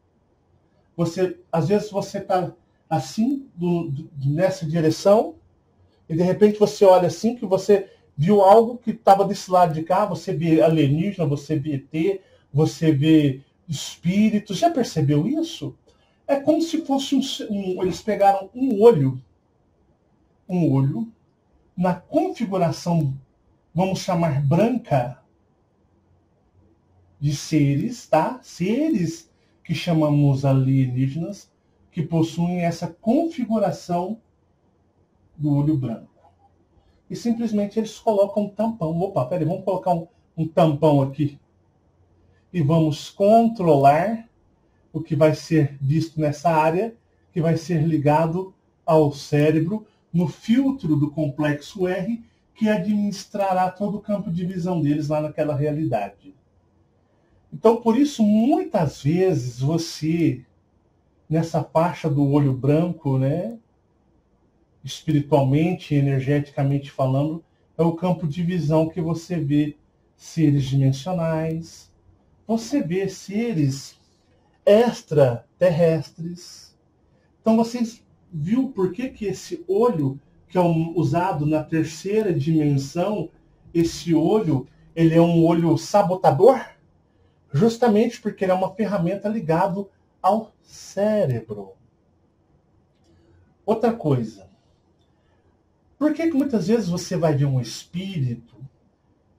Speaker 1: às vezes você está assim, nessa direção, e de repente você olha assim, que você viu algo que estava desse lado de cá, você vê alienígena, você vê ET, você vê espíritos. Já percebeu isso? É como se fosse eles pegaram um olho na configuração, vamos chamar branca, de seres, tá? Seres que chamamos alienígenas, que possuem essa configuração do olho branco. E simplesmente eles colocam um tampão. Opa, peraí, vamos colocar um tampão aqui. E vamos controlar o que vai ser visto nessa área, que vai ser ligado ao cérebro, no filtro do complexo R, que administrará todo o campo de visão deles lá naquela realidade. Então, por isso, muitas vezes, você, nessa faixa do olho branco, né, espiritualmente, energeticamente falando, é o campo de visão que você vê seres dimensionais, você vê seres extraterrestres. Então, vocês viu por que esse olho, que é usado na terceira dimensão, esse olho, ele é um olho sabotador? Justamente porque ele é uma ferramenta ligada ao cérebro. Outra coisa. Por que muitas vezes você vai ver um espírito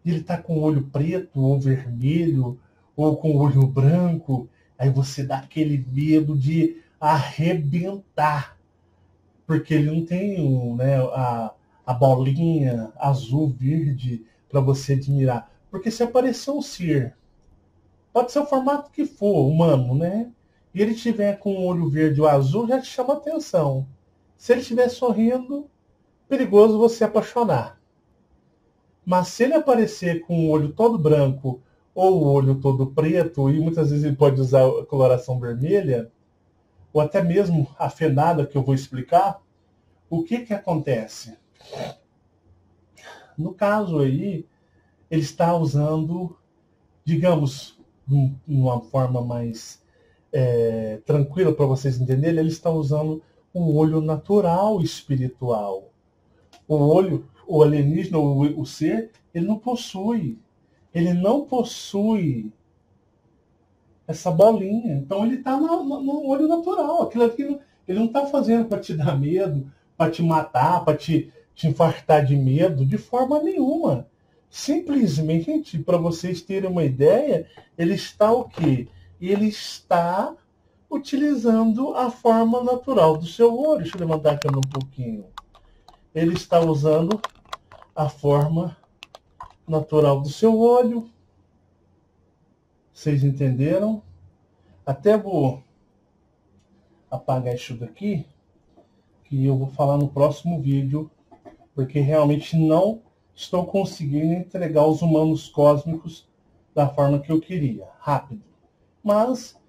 Speaker 1: e ele está com o olho preto ou vermelho ou com o olho branco, aí você dá aquele medo de arrebentar, porque ele não tem a bolinha azul, verde para você admirar. Porque se aparecer um ser, pode ser o formato que for, humano, né? E ele tiver com o olho verde ou azul, já te chama atenção. Se ele estiver sorrindo, perigoso você apaixonar. Mas se ele aparecer com o olho todo branco ou o olho todo preto, e muitas vezes ele pode usar a coloração vermelha, ou até mesmo a fenada, que eu vou explicar, o que acontece? No caso aí, ele está usando, digamos, de uma forma mais tranquila para vocês entenderem, ele está usando um olho natural espiritual. O olho, o alienígena, o ser, ele não possui essa bolinha. Então ele está no olho natural. Aquilo aqui, ele não está fazendo para te dar medo, para te matar, para te infartar de medo, de forma nenhuma. Simplesmente, para vocês terem uma ideia, ele está o quê? Ele está utilizando a forma natural do seu olho. Deixa eu levantar a câmera um pouquinho. Ele está usando a forma natural do seu olho. Vocês entenderam? Até vou apagar isso daqui, que eu vou falar no próximo vídeo, porque realmente não estou conseguindo entregar os humanos cósmicos da forma que eu queria, rápido. Mas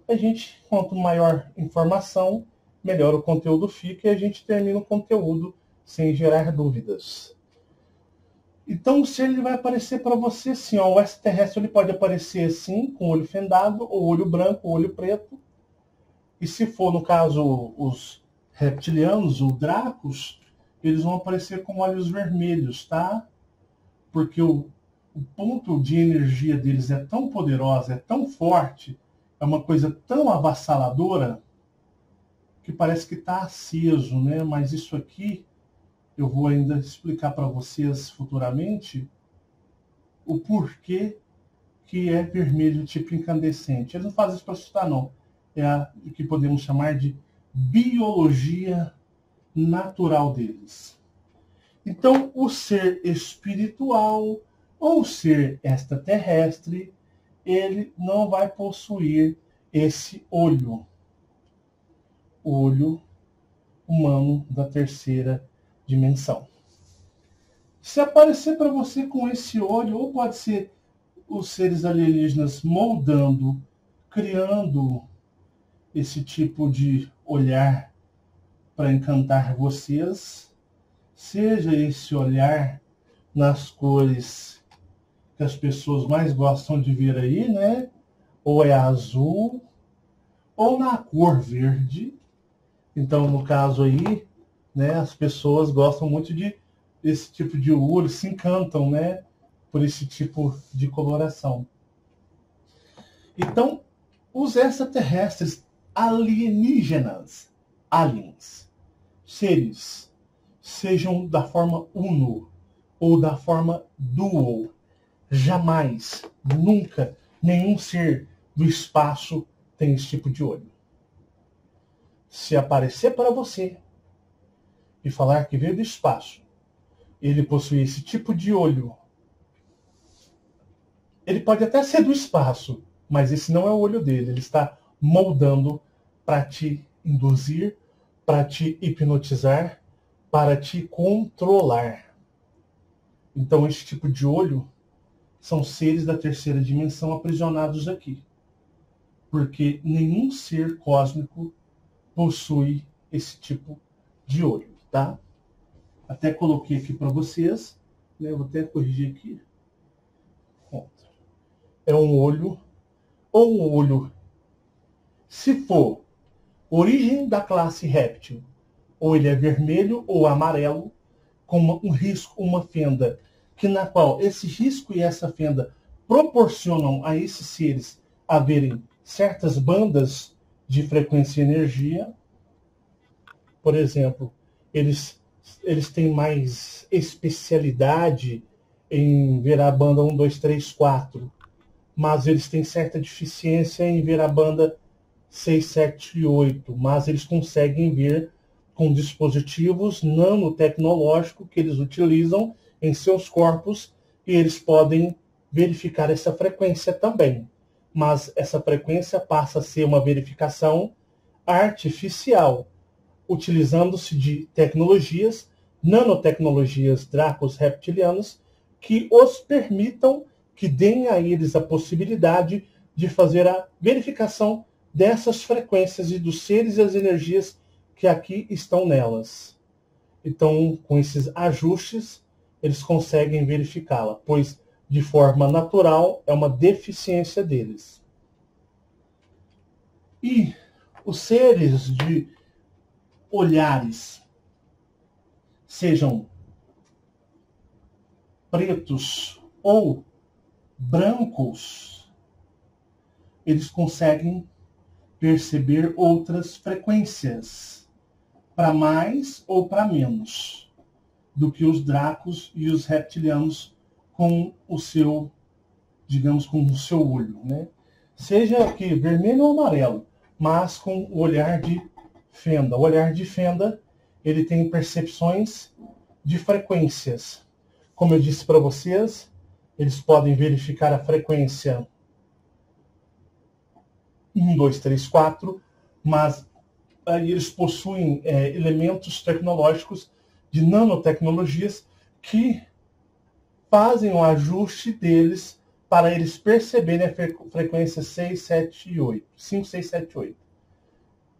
Speaker 1: a gente, quanto maior informação, melhor o conteúdo fica e a gente termina o conteúdo sem gerar dúvidas. Então o ser ele vai aparecer para você assim, ó, o extraterrestre ele pode aparecer assim, com o olho fendado, ou olho branco, ou olho preto. E se for, no caso, os reptilianos, ou dracos, eles vão aparecer com olhos vermelhos, tá? Porque o ponto de energia deles é tão poderosa, é tão forte, é uma coisa tão avassaladora, que parece que está aceso, né? Mas isso aqui, eu vou ainda explicar para vocês futuramente o porquê que é vermelho tipo incandescente. Eles não fazem isso para assustar, não. É o que podemos chamar de biologia natural deles. Então, o ser espiritual ou o ser extraterrestre, ele não vai possuir esse olho humano da terceira dimensão. Se aparecer para você com esse olho, ou pode ser os seres alienígenas moldando, criando esse tipo de olhar para encantar vocês, seja esse olhar nas cores que as pessoas mais gostam de ver aí, né? Ou é azul, ou na cor verde. Então, no caso aí, né, as pessoas gostam muito de esse tipo de olho, se encantam, né, por esse tipo de coloração. Então, os extraterrestres alienígenas, aliens, seres, sejam da forma uno ou da forma duo, jamais, nunca, nenhum ser do espaço tem esse tipo de olho. Se aparecer para você e falar que veio do espaço, ele possui esse tipo de olho, ele pode até ser do espaço, mas esse não é o olho dele. Ele está moldando para te induzir, para te hipnotizar, para te controlar. Então, esse tipo de olho são seres da terceira dimensão aprisionados aqui. Porque nenhum ser cósmico possui esse tipo de olho, tá? Até coloquei aqui para vocês, né? Vou até corrigir aqui. É um olho, ou um olho, se for origem da classe réptil, ou ele é vermelho ou amarelo, com um risco, uma fenda, que na qual esse risco e essa fenda proporcionam a esses seres haverem certas bandas de frequência e energia. Por exemplo, eles têm mais especialidade em ver a banda 1, 2, 3, 4, mas eles têm certa deficiência em ver a banda 6, 7 e 8, mas eles conseguem ver com dispositivos nanotecnológicos que eles utilizam em seus corpos e eles podem verificar essa frequência também. Mas essa frequência passa a ser uma verificação artificial, utilizando-se de tecnologias, nanotecnologias dracos reptilianas, que os permitam, que deem a eles a possibilidade de fazer a verificação dessas frequências e dos seres e as energias que aqui estão nelas. Então, com esses ajustes, eles conseguem verificá-la, pois de forma natural é uma deficiência deles. E os seres de olhares, sejam pretos ou brancos, eles conseguem perceber outras frequências, para mais ou para menos, do que os dracos e os reptilianos com o seu, digamos, com o seu olho, né? Seja que vermelho ou amarelo, mas com o olhar de fenda. O olhar de fenda, ele tem percepções de frequências. Como eu disse para vocês, eles podem verificar a frequência 1, 2, 3, 4, mas aí eles possuem elementos tecnológicos de nanotecnologias que fazem o ajuste deles para eles perceberem a frequência 6, 7 e 8. 5, 6, 7 e 8.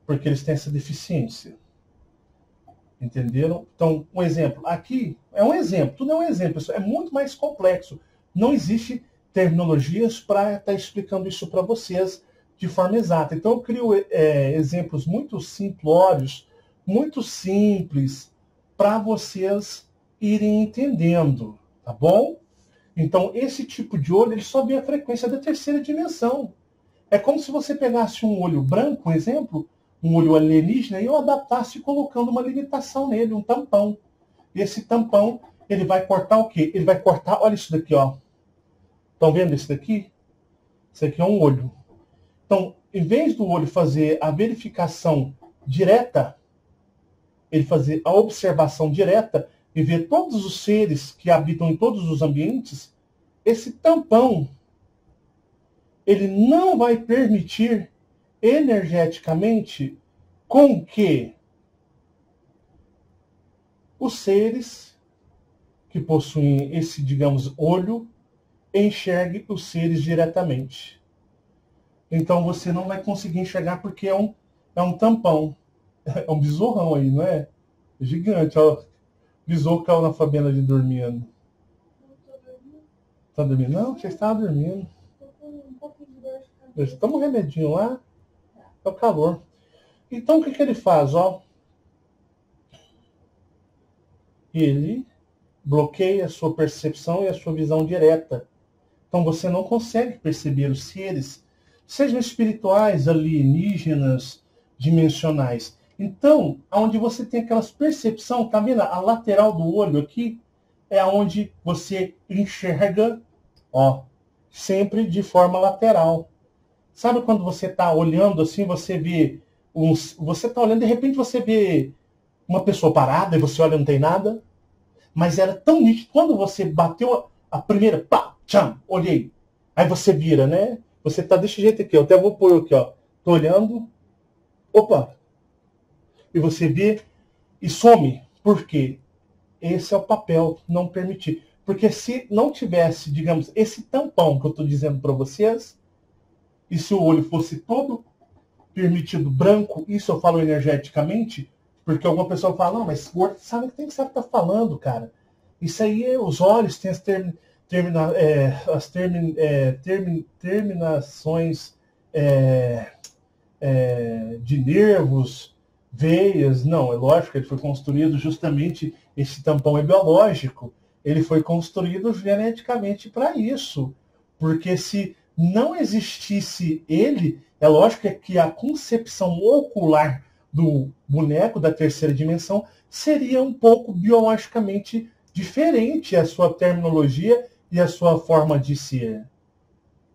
Speaker 1: Porque eles têm essa deficiência. Entenderam? Então, um exemplo. Aqui é um exemplo. Tudo é um exemplo. Isso é muito mais complexo. Não existe terminologias para estar explicando isso para vocês de forma exata. Então, eu crio exemplos muito simplórios, muito simples, para vocês irem entendendo, tá bom? Então, esse tipo de olho, ele só vê a frequência da terceira dimensão. É como se você pegasse um olho branco, um exemplo, um olho alienígena, e eu adaptasse colocando uma limitação nele, um tampão. E esse tampão, ele vai cortar o quê? Ele vai cortar, olha isso daqui, ó. Estão vendo isso daqui? Isso aqui é um olho. Então, em vez do olho fazer a verificação direta, ele fazer a observação direta e ver todos os seres que habitam em todos os ambientes, esse tampão, ele não vai permitir energeticamente com que os seres que possuem esse, digamos, olho, enxerguem os seres diretamente. Então você não vai conseguir enxergar porque é um tampão. É um besourrão aí, não é? Gigante, ó. Besouro caiu na favela ali dormindo. Tá dormindo? Não, você estava dormindo. Toma um remedinho lá. É o calor. Então, o que ele faz? Ó? Ele bloqueia a sua percepção e a sua visão direta. Então, você não consegue perceber os seres, sejam espirituais, alienígenas, dimensionais. Então, onde você tem aquelas percepção, tá vendo? A lateral do olho aqui é onde você enxerga, ó, sempre de forma lateral. Sabe quando você está olhando assim, você vê você está olhando, de repente você vê uma pessoa parada e você olha e não tem nada, mas era tão nítido. Quando você bateu a primeira, pá, tcham, olhei. Aí você vira, né? Você tá desse jeito aqui, eu até vou pôr aqui, ó. Tô olhando, opa. E você vê e some. Por quê? Esse é o papel, não permitir. Porque se não tivesse, digamos, esse tampão que eu estou dizendo para vocês, e se o olho fosse todo permitido branco, isso eu falo energeticamente, porque alguma pessoa fala, não, mas sabe que tem que saber o que tá falando, cara. Isso aí, os olhos têm as terminações de nervos, veias. Não, é lógico que ele foi construído justamente, esse tampão é biológico, ele foi construído geneticamente para isso. Porque se não existisse ele, é lógico que a concepção ocular do boneco da terceira dimensão seria um pouco biologicamente diferente a sua terminologia e a sua forma de ser.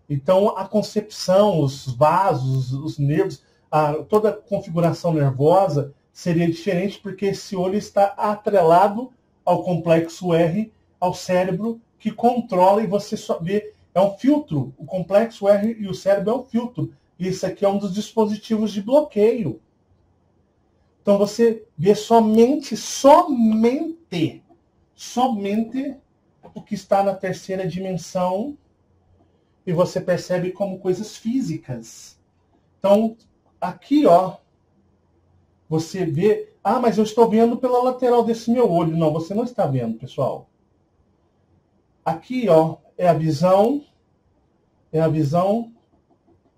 Speaker 1: Então, a concepção, os vasos, os nervos, toda a configuração nervosa seria diferente, porque esse olho está atrelado ao complexo R, ao cérebro, que controla, e você só vê, é um filtro. O complexo R e o cérebro é um filtro. Isso aqui é um dos dispositivos de bloqueio. Então você vê somente o que está na terceira dimensão, e você percebe como coisas físicas. Então, aqui, ó, você vê, mas eu estou vendo pela lateral desse meu olho. Não, você não está vendo, pessoal. Aqui, ó, é a visão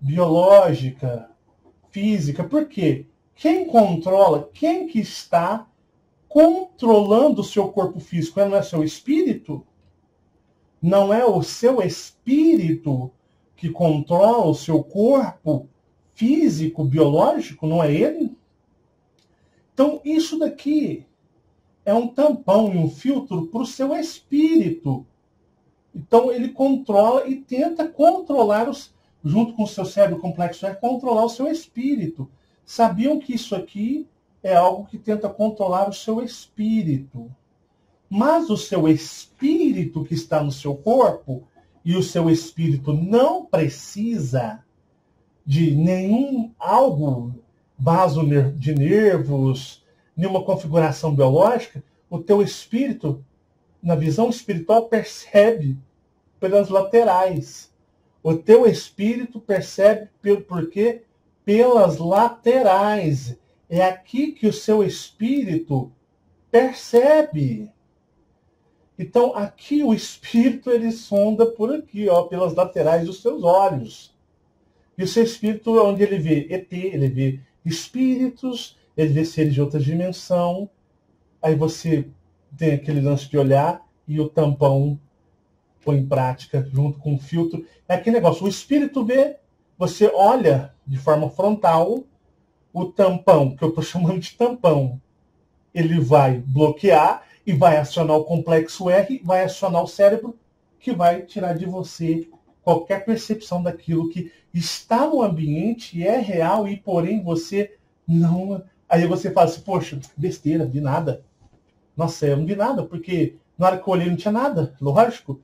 Speaker 1: biológica, física. Por quê? Quem controla, quem que está controlando o seu corpo físico? Não é seu espírito? Não é o seu espírito que controla o seu corpo físico, biológico? Não é ele? Então, isso daqui é um tampão e um filtro para o seu espírito. Então, ele controla e tenta controlar, junto com o seu cérebro complexo, controlar o seu espírito. Sabiam que isso aqui é algo que tenta controlar o seu espírito. Mas o seu espírito que está no seu corpo, e o seu espírito não precisa de nenhum vaso de nervos, nenhuma configuração biológica, o teu espírito, na visão espiritual, percebe pelas laterais. O teu espírito percebe por quê? Pelas laterais. É aqui que o seu espírito percebe. Então, aqui o espírito, ele sonda por aqui, ó, pelas laterais dos seus olhos. E o seu espírito, onde ele vê ET, ele vê espíritos, ele vê seres de outra dimensão. Aí você tem aquele lance de olhar e o tampão põe em prática junto com o filtro. É aquele negócio, o espírito vê, você olha de forma frontal, o tampão, que eu estou chamando de tampão, ele vai bloquear e vai acionar o complexo R, vai acionar o cérebro, que vai tirar de você qualquer percepção daquilo que está no ambiente e é real, e porém você não... Aí você fala assim, poxa, besteira, vi nada. Nossa, eu não vi nada, porque na hora que eu olhei não tinha nada. Lógico,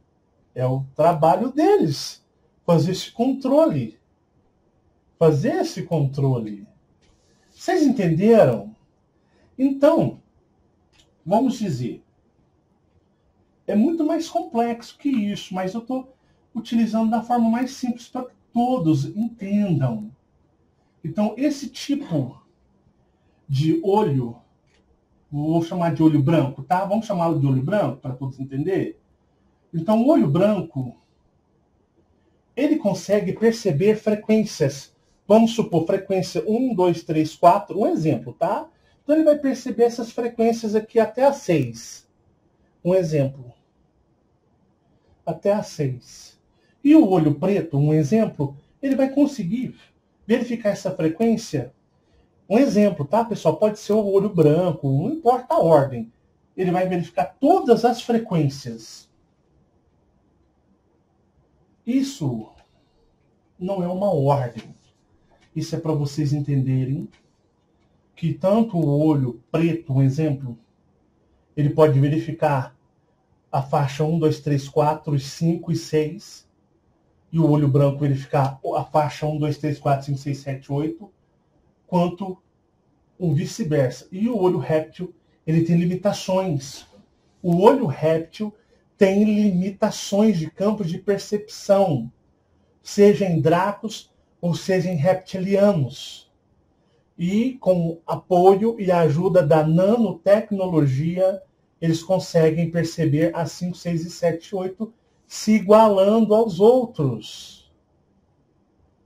Speaker 1: é o trabalho deles fazer esse controle. Fazer esse controle. Vocês entenderam? Então, vamos dizer, é muito mais complexo que isso, mas eu estou utilizando da forma mais simples para que todos entendam. Então, esse tipo de olho, vou chamar de olho branco, tá? Vamos chamá-lo de olho branco para todos entenderem? Então, o olho branco ele consegue perceber frequências. Vamos supor, frequência 1, 2, 3, 4, um exemplo, tá? Então ele vai perceber essas frequências aqui até a 6. Um exemplo. Até a 6. E o olho preto, um exemplo, ele vai conseguir verificar essa frequência. Um exemplo, tá, pessoal? Pode ser o olho branco, não importa a ordem. Ele vai verificar todas as frequências. Isso não é uma ordem. Isso é para vocês entenderem que tanto o olho preto, um exemplo, ele pode verificar a faixa 1, 2, 3, 4, 5 e 6. E o olho branco verificar a faixa 1, 2, 3, 4, 5, 6, 7, 8. Quanto o vice-versa. E o olho réptil, ele tem limitações. O olho réptil tem limitações de campo de percepção, seja em dracos ou seja em reptilianos. E com apoio e ajuda da nanotecnologia, eles conseguem perceber as 5, 6 e 7, 8 se igualando aos outros.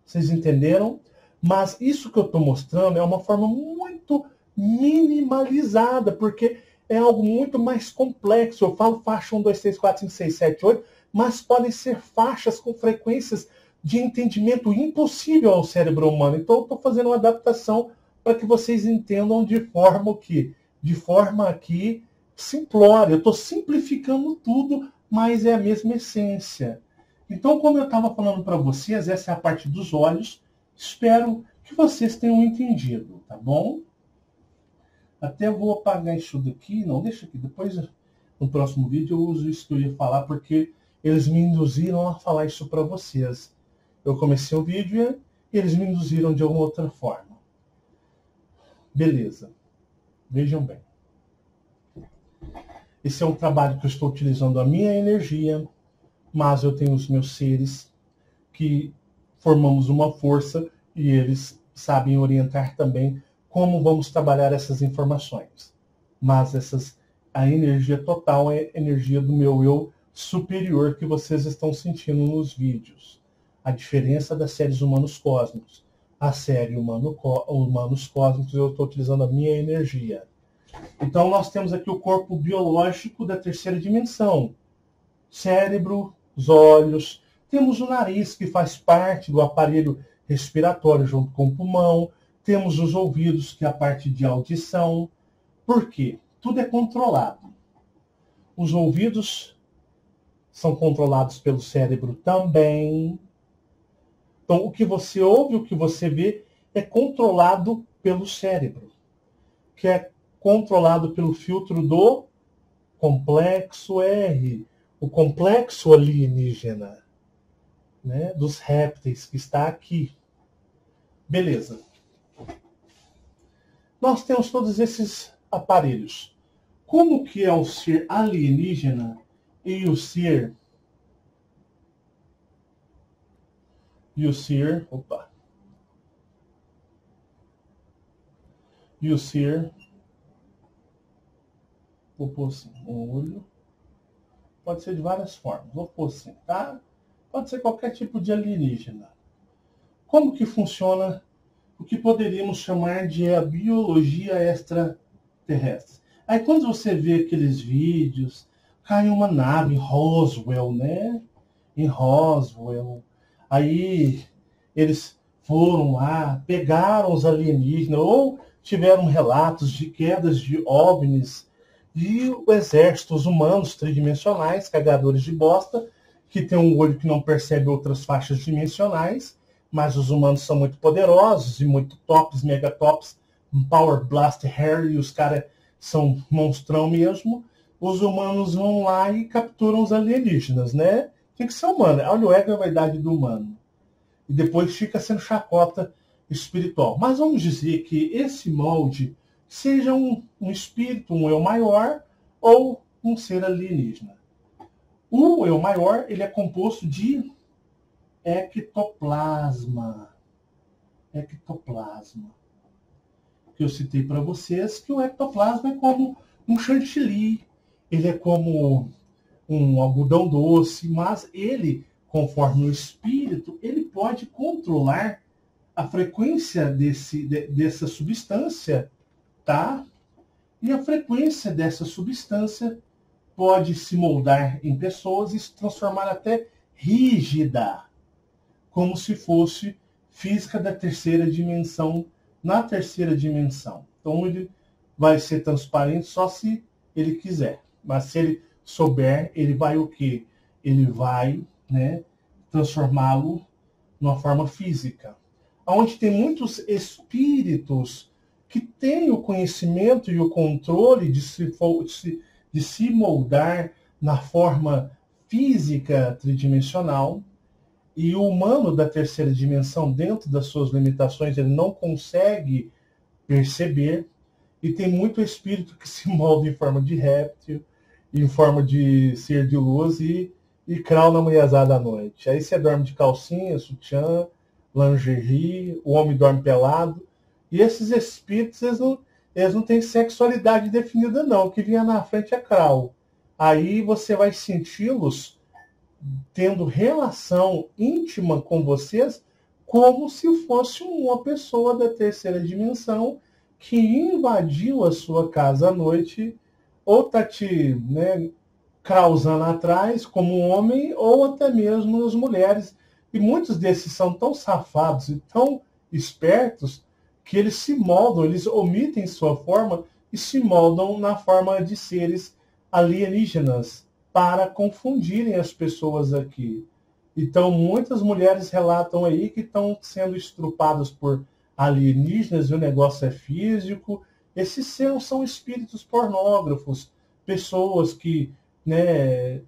Speaker 1: Vocês entenderam? Mas isso que eu estou mostrando é uma forma muito minimalizada, porque é algo muito mais complexo. Eu falo faixa 1, 2, 3, 4, 5, 6, 7, 8, mas podem ser faixas com frequências de entendimento impossível ao cérebro humano. Então eu estou fazendo uma adaptação para que vocês entendam de forma aqui simplória. Eu estou simplificando tudo, mas é a mesma essência. Então, como eu estava falando para vocês, essa é a parte dos olhos. Espero que vocês tenham entendido, tá bom? Até vou apagar isso daqui. Não, deixa aqui. Depois, no próximo vídeo, eu uso isso que eu ia falar, porque eles me induziram a falar isso para vocês. Eu comecei o vídeo e eles me induziram de alguma outra forma. Beleza. Vejam bem. Esse é um trabalho que eu estou utilizando a minha energia, mas eu tenho os meus seres que formamos uma força e eles sabem orientar também como vamos trabalhar essas informações. Mas a energia total é a energia do meu eu superior que vocês estão sentindo nos vídeos. A diferença das séries humanos cósmicos. A série humanos cósmicos, eu estou utilizando a minha energia. Então nós temos aqui o corpo biológico da terceira dimensão. Cérebro, os olhos. Temos o nariz, que faz parte do aparelho respiratório junto com o pulmão. Temos os ouvidos, que é a parte de audição. Por quê? Tudo é controlado. Os ouvidos são controlados pelo cérebro também. Então, o que você ouve, o que você vê, é controlado pelo cérebro, que é controlado pelo filtro do complexo R, o complexo alienígena, né, dos répteis, que está aqui. Beleza. Nós temos todos esses aparelhos. Como que é o ser alienígena e o ser... Vou pôr assim, um olho. Pode ser de várias formas. Vou pôr assim, tá? Pode ser qualquer tipo de alienígena. Como que funciona o que poderíamos chamar de a biologia extraterrestre? Aí quando você vê aqueles vídeos, cai uma nave em Roswell, né? Em Roswell. Aí eles foram lá, pegaram os alienígenas, ou tiveram relatos de quedas de OVNIs, e o exército, os humanos tridimensionais, cagadores de bosta, que tem um olho que não percebe outras faixas dimensionais, mas os humanos são muito poderosos e muito tops, mega tops, Power Blast Harry, os caras são monstrão mesmo. Os humanos vão lá e capturam os alienígenas, né? Tem que ser humano. Olha o ego e a vaidade do humano. E depois fica sendo chacota espiritual. Mas vamos dizer que esse molde seja um espírito, um eu maior, ou um ser alienígena. O eu maior, ele é composto de ectoplasma. Ectoplasma. Que eu citei para vocês que o ectoplasma é como um chantilly, ele é como um algodão doce, mas ele conforme o espírito, ele pode controlar a frequência dessa substância, tá? E a frequência dessa substância pode se moldar em pessoas e se transformar até rígida, como se fosse física da terceira dimensão, na terceira dimensão. Então ele vai ser transparente só se ele quiser. Mas se ele souber, ele vai o quê? Ele vai, né, transformá-lo numa forma física. Onde tem muitos espíritos que têm o conhecimento e o controle de se moldar na forma física tridimensional, e o humano da terceira dimensão, dentro das suas limitações, ele não consegue perceber, e tem muito espírito que se molda em forma de réptil, em forma de ser de luz e crau na mulherzada à noite. Aí você dorme de calcinha, sutiã, lingerie, o homem dorme pelado, e esses espíritos, eles não têm sexualidade definida não, o que vinha na frente é crau. Aí você vai senti-los tendo relação íntima com vocês, como se fosse uma pessoa da terceira dimensão que invadiu a sua casa à noite, ou está te, né, causando atrás como um homem, ou até mesmo as mulheres. E muitos desses são tão safados e tão espertos que eles se moldam, eles omitem sua forma e se moldam na forma de seres alienígenas para confundirem as pessoas aqui. Então, muitas mulheres relatam aí que estão sendo estrupadas por alienígenas e o negócio é físico. Esses são espíritos pornógrafos, pessoas que, né,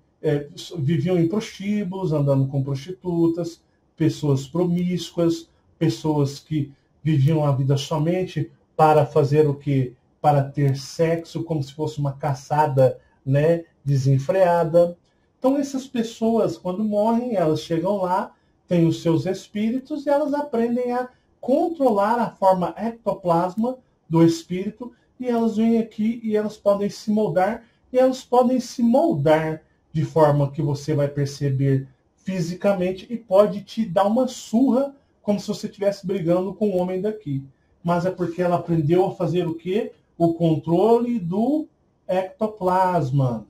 Speaker 1: viviam em prostíbulos, andando com prostitutas, pessoas promíscuas, pessoas que viviam a vida somente para fazer o quê? Para ter sexo, como se fosse uma caçada, né, desenfreada. Então, essas pessoas, quando morrem, elas chegam lá, têm os seus espíritos e elas aprendem a controlar a forma ectoplasma do espírito, e elas vêm aqui e elas podem se moldar, e elas podem se moldar de forma que você vai perceber fisicamente e pode te dar uma surra, como se você estivesse brigando com o homem daqui. Mas é porque ela aprendeu a fazer o quê? O controle do ectoplasma.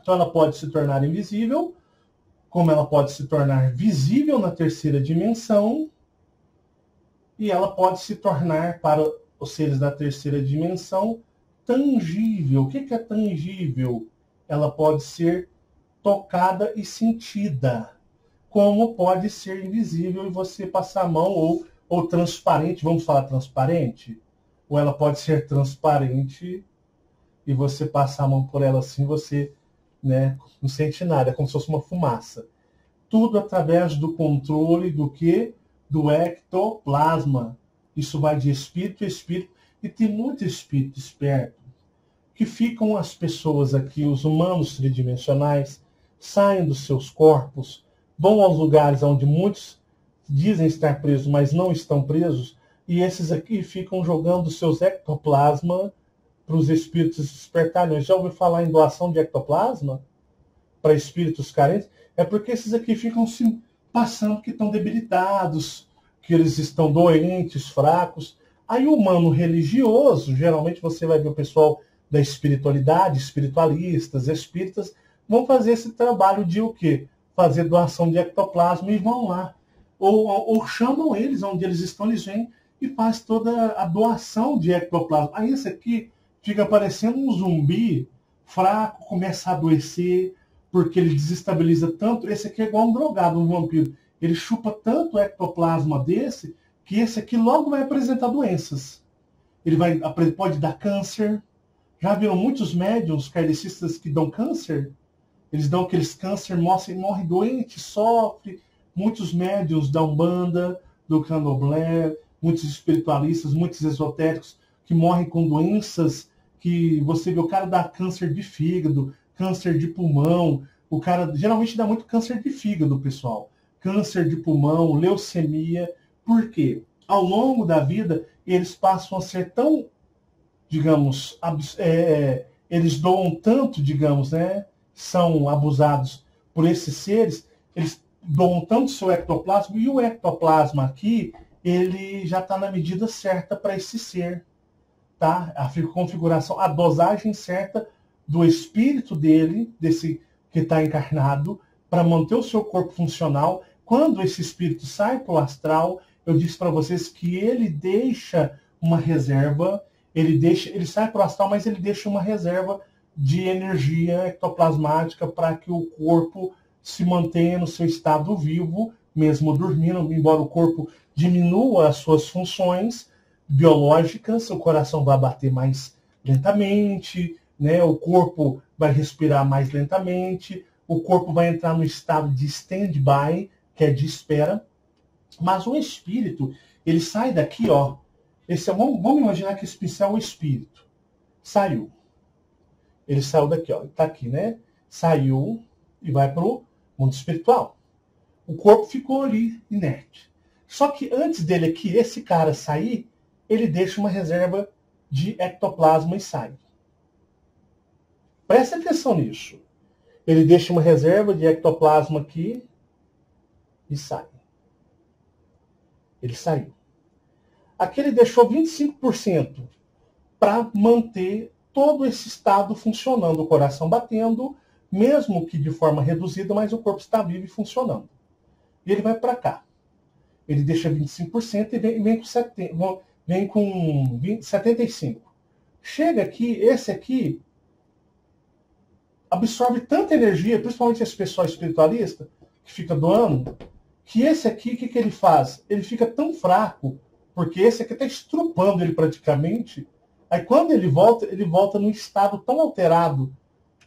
Speaker 1: Então ela pode se tornar invisível, como ela pode se tornar visível na terceira dimensão, e ela pode se tornar, para os seres da terceira dimensão, tangível. O que é tangível? Ela pode ser tocada e sentida, como pode ser invisível e você passar a mão, ou transparente, vamos falar transparente? Ou ela pode ser transparente e você passar a mão por ela assim, você, né, não sente nada, é como se fosse uma fumaça. Tudo através do controle do quê? Do ectoplasma. Isso vai de espírito a espírito, e tem muito espírito esperto, que ficam as pessoas aqui, os humanos tridimensionais, saem dos seus corpos, vão aos lugares onde muitos dizem estar presos, mas não estão presos, e esses aqui ficam jogando seus ectoplasma para os espíritos despertarem. Já ouviu falar em doação de ectoplasma para espíritos carentes? É porque esses aqui ficam se passando que estão debilitados, que eles estão doentes, fracos. Aí o humano religioso, geralmente você vai ver o pessoal da espiritualidade, espiritualistas, espíritas, vão fazer esse trabalho de o quê? Fazer doação de ectoplasma e vão lá. Ou chamam eles, onde eles estão, eles vêm e faz toda a doação de ectoplasma. Aí esse aqui fica parecendo um zumbi fraco, começa a adoecer, porque ele desestabiliza tanto. Esse aqui é igual um drogado, um vampiro. Ele chupa tanto ectoplasma desse, que esse aqui logo vai apresentar doenças. Ele pode dar câncer. Já viram muitos médiuns kardecistas que dão câncer? Eles dão aqueles câncer, morre doente, sofre. Muitos médiuns da Umbanda, do Candomblé, muitos espiritualistas, muitos esotéricos, que morrem com doenças que você vê, o cara dá câncer de fígado, câncer de pulmão, o cara geralmente dá muito câncer de fígado, pessoal. Câncer de pulmão, leucemia. Por quê? Ao longo da vida, eles passam a ser tão, digamos, eles doam tanto, digamos, né? São abusados por esses seres, eles montando seu ectoplasma, e o ectoplasma aqui, ele já está na medida certa para esse ser, tá? A configuração, a dosagem certa do espírito dele, desse que está encarnado, para manter o seu corpo funcional. Quando esse espírito sai para o astral, eu disse para vocês que ele deixa uma reserva, ele sai para o astral, mas ele deixa uma reserva de energia ectoplasmática para que o corpo se mantenha no seu estado vivo, mesmo dormindo, embora o corpo diminua as suas funções biológicas, o coração vai bater mais lentamente, né? O corpo vai respirar mais lentamente, o corpo vai entrar no estado de stand-by, que é de espera, mas o espírito, ele sai daqui, ó. Vamos imaginar que esse pincel é o espírito. Saiu. Ele saiu daqui, ó. Está aqui, né? Saiu e vai para o mundo espiritual. O corpo ficou ali, inerte. Só que antes dele aqui, esse cara sair, ele deixa uma reserva de ectoplasma e sai. Preste atenção nisso. Ele deixa uma reserva de ectoplasma aqui e sai. Ele saiu. Aqui ele deixou 25% para manter todo esse estado funcionando, o coração batendo, mesmo que de forma reduzida, mas o corpo está vivo e funcionando. E ele vai para cá. Ele deixa 25% e vem com 75%. Chega aqui, esse aqui absorve tanta energia, principalmente esse pessoal espiritualista, que fica doando, que esse aqui, o que ele faz? Ele fica tão fraco, porque esse aqui está estrupando ele praticamente. Aí quando ele volta num estado tão alterado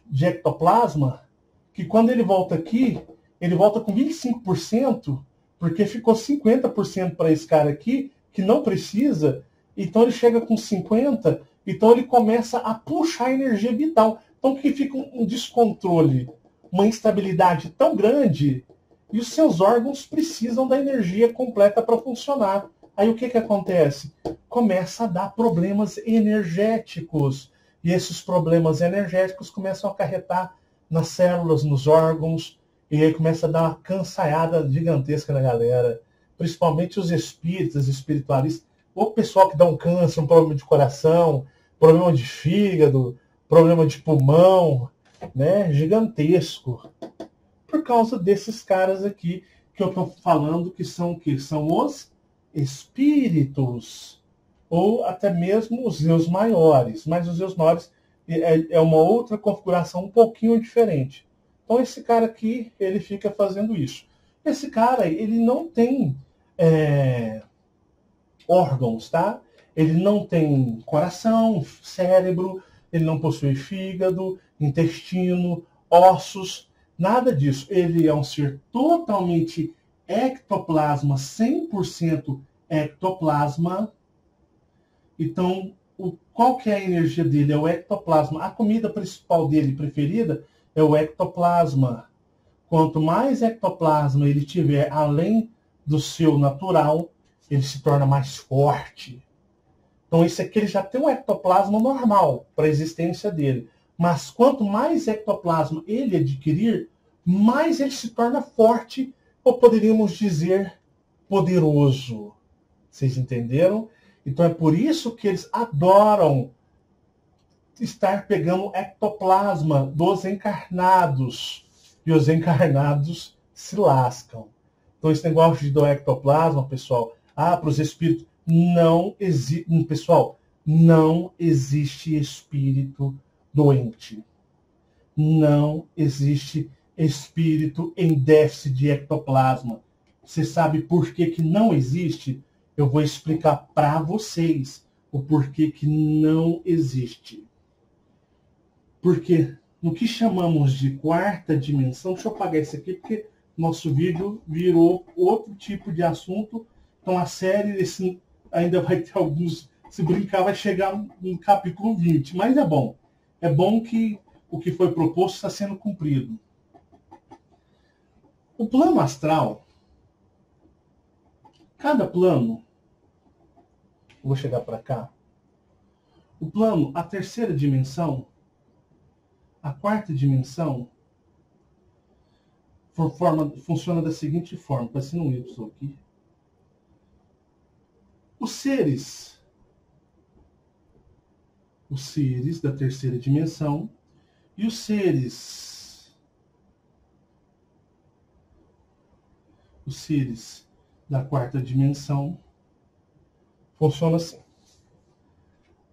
Speaker 1: de ectoplasma, que quando ele volta aqui, ele volta com 25%, porque ficou 50% para esse cara aqui, que não precisa, então ele chega com 50%, então ele começa a puxar a energia vital. Então que fica um descontrole, uma instabilidade tão grande, e os seus órgãos precisam da energia completa para funcionar. Aí o que acontece? Começa a dar problemas energéticos. E esses problemas energéticos começam a acarretar nas células, nos órgãos, e aí começa a dar uma cansaiada gigantesca na galera. Principalmente os espíritas, espiritualistas, o pessoal que dá um câncer, um problema de coração, problema de fígado, problema de pulmão, né? Gigantesco. Por causa desses caras aqui que eu estou falando que são os espíritos, ou até mesmo os Zeus maiores, mas os Zeus maiores é uma outra configuração um pouquinho diferente. Então esse cara aqui, ele fica fazendo isso. Esse cara, ele não tem órgãos, tá? Ele não tem coração, cérebro, ele não possui fígado, intestino, ossos, nada disso. Ele é um ser totalmente ectoplasma, 100% ectoplasma. Então, qual que é a energia dele? É o ectoplasma. A comida principal dele, preferida, é o ectoplasma. Quanto mais ectoplasma ele tiver além do seu natural, ele se torna mais forte. Então, esse aqui ele já tem um ectoplasma normal para a existência dele. Mas quanto mais ectoplasma ele adquirir, mais ele se torna forte, ou poderíamos dizer poderoso. Vocês entenderam? Então é por isso que eles adoram estar pegando ectoplasma dos encarnados. E os encarnados se lascam. Então esse negócio de do ectoplasma, pessoal, para os espíritos, não existe, pessoal, não existe espírito doente. Não existe espírito em déficit de ectoplasma. Você sabe por que não existe? Eu vou explicar para vocês o porquê que não existe. Porque no que chamamos de quarta dimensão, deixa eu apagar isso aqui, porque nosso vídeo virou outro tipo de assunto. Então a série ainda vai ter alguns, se brincar, vai chegar no capítulo 20. Mas é bom. É bom que o que foi proposto está sendo cumprido. O plano astral, cada plano, eu vou chegar para cá, o plano, a terceira dimensão, a quarta dimensão, funciona da seguinte forma, parecendo um Y aqui. Os seres da terceira dimensão e os seres da quarta dimensão funcionam assim.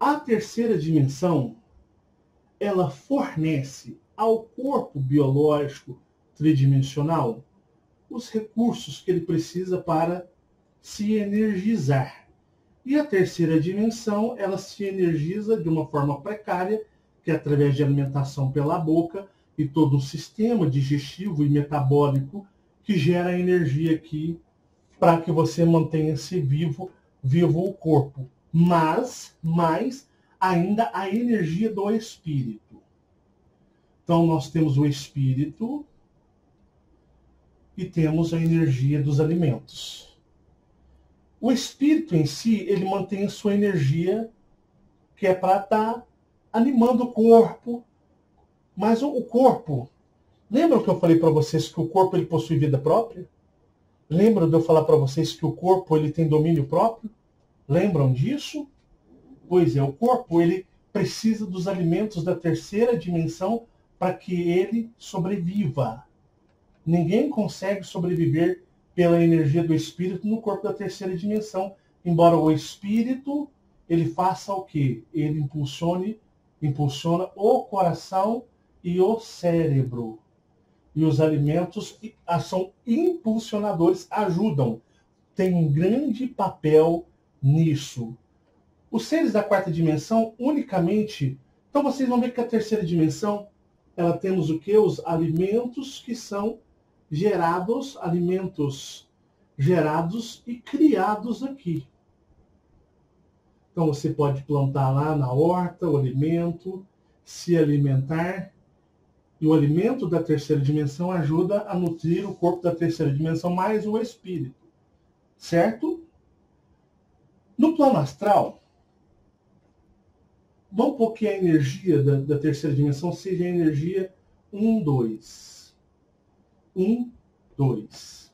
Speaker 1: A terceira dimensão, ela fornece ao corpo biológico tridimensional os recursos que ele precisa para se energizar. E a terceira dimensão, ela se energiza de uma forma precária, que é através de alimentação pela boca e todo um sistema digestivo e metabólico que gera energia aqui para que você mantenha-se vivo o corpo. Mas ainda a energia do espírito. Então, nós temos o espírito e temos a energia dos alimentos. O espírito em si, ele mantém a sua energia, que é para estar animando o corpo. Mas o corpo, lembram que eu falei para vocês que o corpo ele possui vida própria? Lembram de eu falar para vocês que o corpo ele tem domínio próprio? Lembram disso? Pois é, o corpo ele precisa dos alimentos da terceira dimensão para que ele sobreviva. Ninguém consegue sobreviver pela energia do espírito no corpo da terceira dimensão, embora o espírito ele faça o quê? Ele impulsiona o coração e o cérebro. E os alimentos são impulsionadores, ajudam. Tem um grande papel nisso. Os seres da quarta dimensão, unicamente... Então vocês vão ver que a terceira dimensão, ela temos o quê? Os alimentos que são gerados, alimentos gerados e criados aqui. Então você pode plantar lá na horta o alimento, se alimentar, e o alimento da terceira dimensão ajuda a nutrir o corpo da terceira dimensão mais o espírito. Certo? No plano astral, vamos supor que a energia da terceira dimensão seja a energia 1, 2. 1, 2.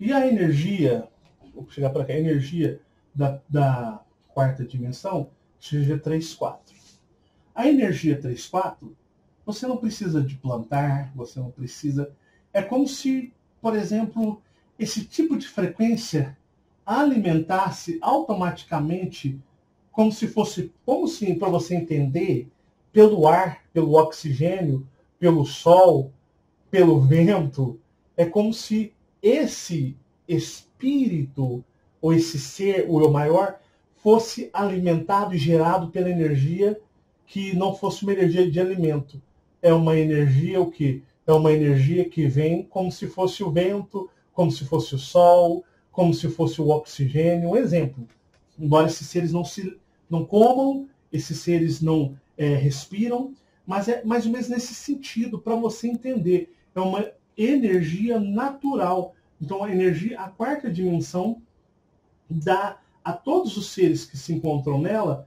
Speaker 1: E a energia, vou chegar para cá, a energia da quarta dimensão seja 3, 4. A energia 3, 4, você não precisa de plantar, você não precisa... É como se, por exemplo, esse tipo de frequência alimentasse automaticamente, como se, para você entender, pelo ar, pelo oxigênio, pelo sol, pelo vento. É como se esse espírito, ou esse ser, o eu maior, fosse alimentado e gerado pela energia que não fosse uma energia de alimento. É uma energia o quê? É uma energia que vem como se fosse o vento, como se fosse o sol, como se fosse o oxigênio. Um exemplo. Embora esses seres não comam, esses seres não respiram, mas é mais ou menos nesse sentido, para você entender. É uma energia natural. Então, a quarta dimensão dá a todos os seres que se encontram nela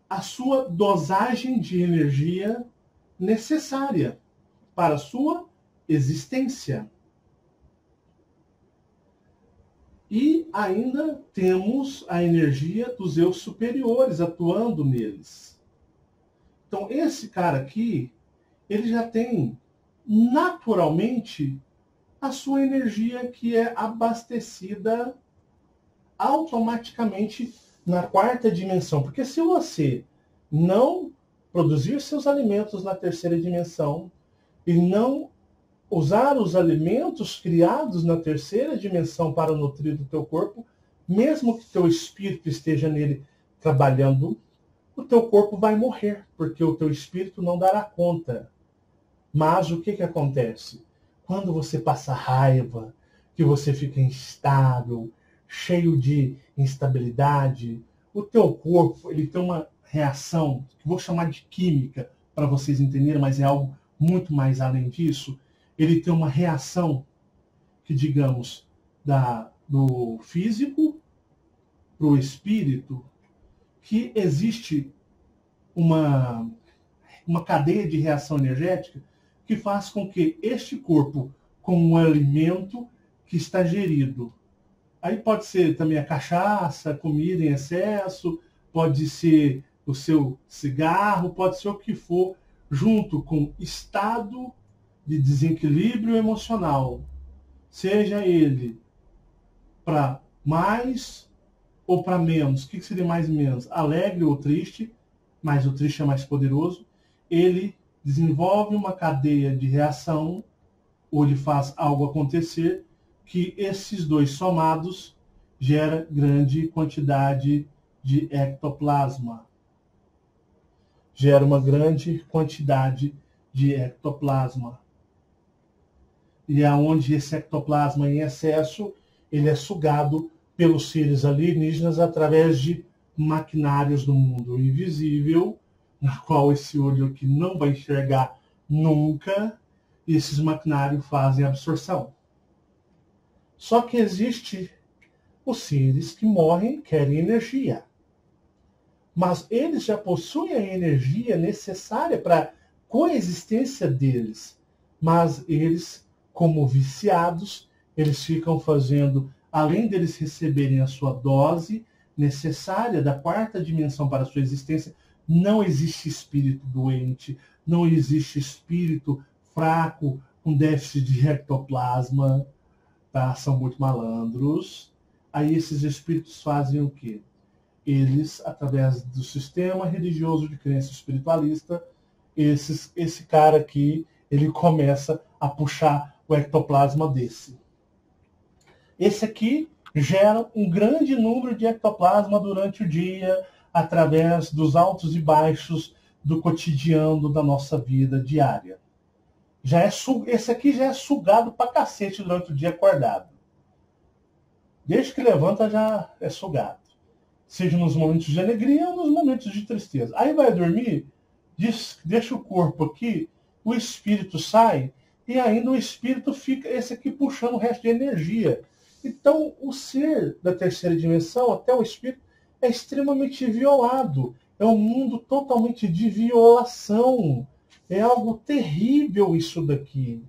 Speaker 1: a sua dosagem de energia necessária para a sua existência. E ainda temos a energia dos eu superiores atuando neles. Então, esse cara aqui, ele já tem naturalmente a sua energia que é abastecida automaticamente na quarta dimensão. Porque se você não produzir seus alimentos na terceira dimensão e não usar os alimentos criados na terceira dimensão para nutrir o teu corpo, mesmo que teu espírito esteja nele trabalhando, o teu corpo vai morrer, porque o teu espírito não dará conta. Mas o que acontece? Quando você passa raiva, que você fica instável, cheio de instabilidade, o teu corpo ele tem uma reação, que vou chamar de química, para vocês entenderem, mas é algo muito mais além disso. Ele tem uma reação que, digamos, do físico para o espírito, que existe uma cadeia de reação energética que faz com que este corpo com o alimento que está gerido. Aí pode ser também a cachaça, comida em excesso, pode ser o seu cigarro, pode ser o que for, junto com estado de desequilíbrio emocional, seja ele para mais ou para menos. O que seria mais e menos? Alegre ou triste, mas o triste é mais poderoso. Ele desenvolve uma cadeia de reação, ou ele faz algo acontecer, que esses dois somados gera grande quantidade de ectoplasma. Gera uma grande quantidade de ectoplasma. E aonde esse ectoplasma em excesso, ele é sugado pelos seres alienígenas através de maquinários do mundo invisível, na qual esse olho aqui não vai enxergar nunca, e esses maquinários fazem absorção. Só que existe os seres que morrem e querem energia. Mas eles já possuem a energia necessária para a coexistência deles. Mas eles, como viciados, eles ficam fazendo, além deles receberem a sua dose necessária da quarta dimensão para a sua existência, não existe espírito doente, não existe espírito fraco com déficit de ectoplasma, tá? São muito malandros. Aí esses espíritos fazem o quê? Eles, através do sistema religioso de crença espiritualista, esse cara aqui, ele começa a puxar o ectoplasma desse. Esse aqui gera um grande número de ectoplasma durante o dia, através dos altos e baixos do cotidiano da nossa vida diária. Esse aqui já é sugado pra cacete durante o dia acordado. Desde que levanta já é sugado. Seja nos momentos de alegria ou nos momentos de tristeza. Aí vai dormir, deixa o corpo aqui, o espírito sai, e ainda o espírito fica, esse aqui, puxando o resto de energia. Então, o ser da terceira dimensão, até o espírito, é extremamente violado. É um mundo totalmente de violação. É algo terrível isso daqui.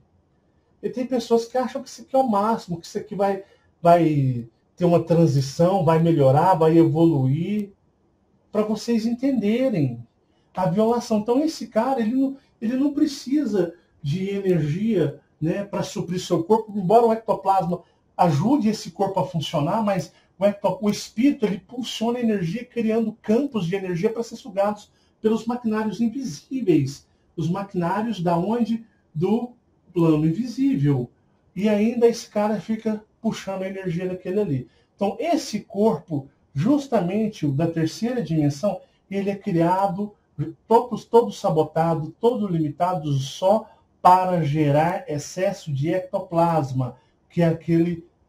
Speaker 1: E tem pessoas que acham que isso aqui é o máximo, que isso aqui vai ter uma transição, vai melhorar, vai evoluir. Para vocês entenderem a violação. Então, esse cara, ele não precisa de energia, né, para suprir seu corpo, embora o ectoplasma ajude esse corpo a funcionar, mas o espírito, ele pulsiona energia, criando campos de energia para ser sugados pelos maquinários invisíveis. Os maquinários da onde? Do plano invisível. E ainda esse cara fica puxando a energia daquele ali. Então, esse corpo, justamente o da terceira dimensão, ele é criado, todo sabotado, todo limitado, só para gerar excesso de ectoplasma, que é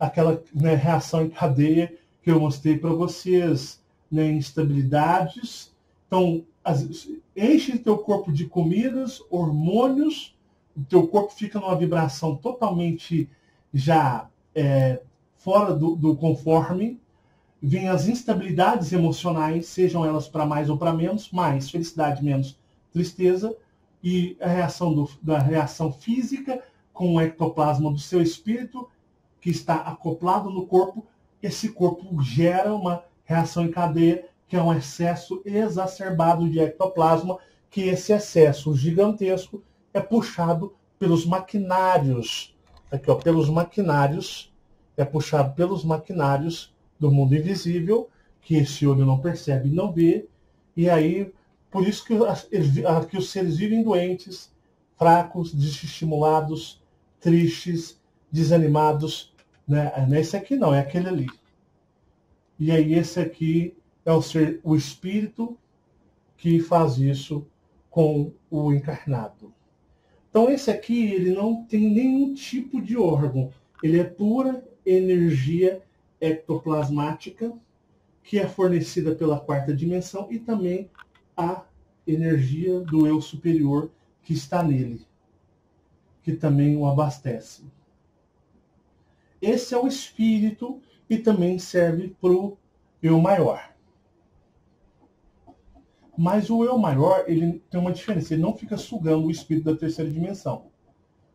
Speaker 1: aquela, né, reação em cadeia que eu mostrei para vocês, né, instabilidades. Então, enche o teu corpo de comidas, hormônios, o teu corpo fica numa vibração totalmente já fora do conforme, vem as instabilidades emocionais, sejam elas para mais ou para menos, mais felicidade, menos tristeza, e a da reação física com o ectoplasma do seu espírito, que está acoplado no corpo, esse corpo gera uma reação em cadeia, que é um excesso exacerbado de ectoplasma, que esse excesso gigantesco é puxado pelos maquinários, aqui, ó, pelos maquinários, é puxado pelos maquinários do mundo invisível, que esse olho não percebe e não vê, e aí, por isso que os seres vivem doentes, fracos, desestimulados, tristes, desanimados, né? Esse aqui não, é aquele ali. E aí esse aqui é o espírito que faz isso com o encarnado. Então esse aqui, ele não tem nenhum tipo de órgão. Ele é pura energia ectoplasmática, que é fornecida pela quarta dimensão, e também a energia do eu superior que está nele, que também o abastece. Esse é o espírito e também serve para o eu maior. Mas o eu maior, ele tem uma diferença, ele não fica sugando o espírito da terceira dimensão.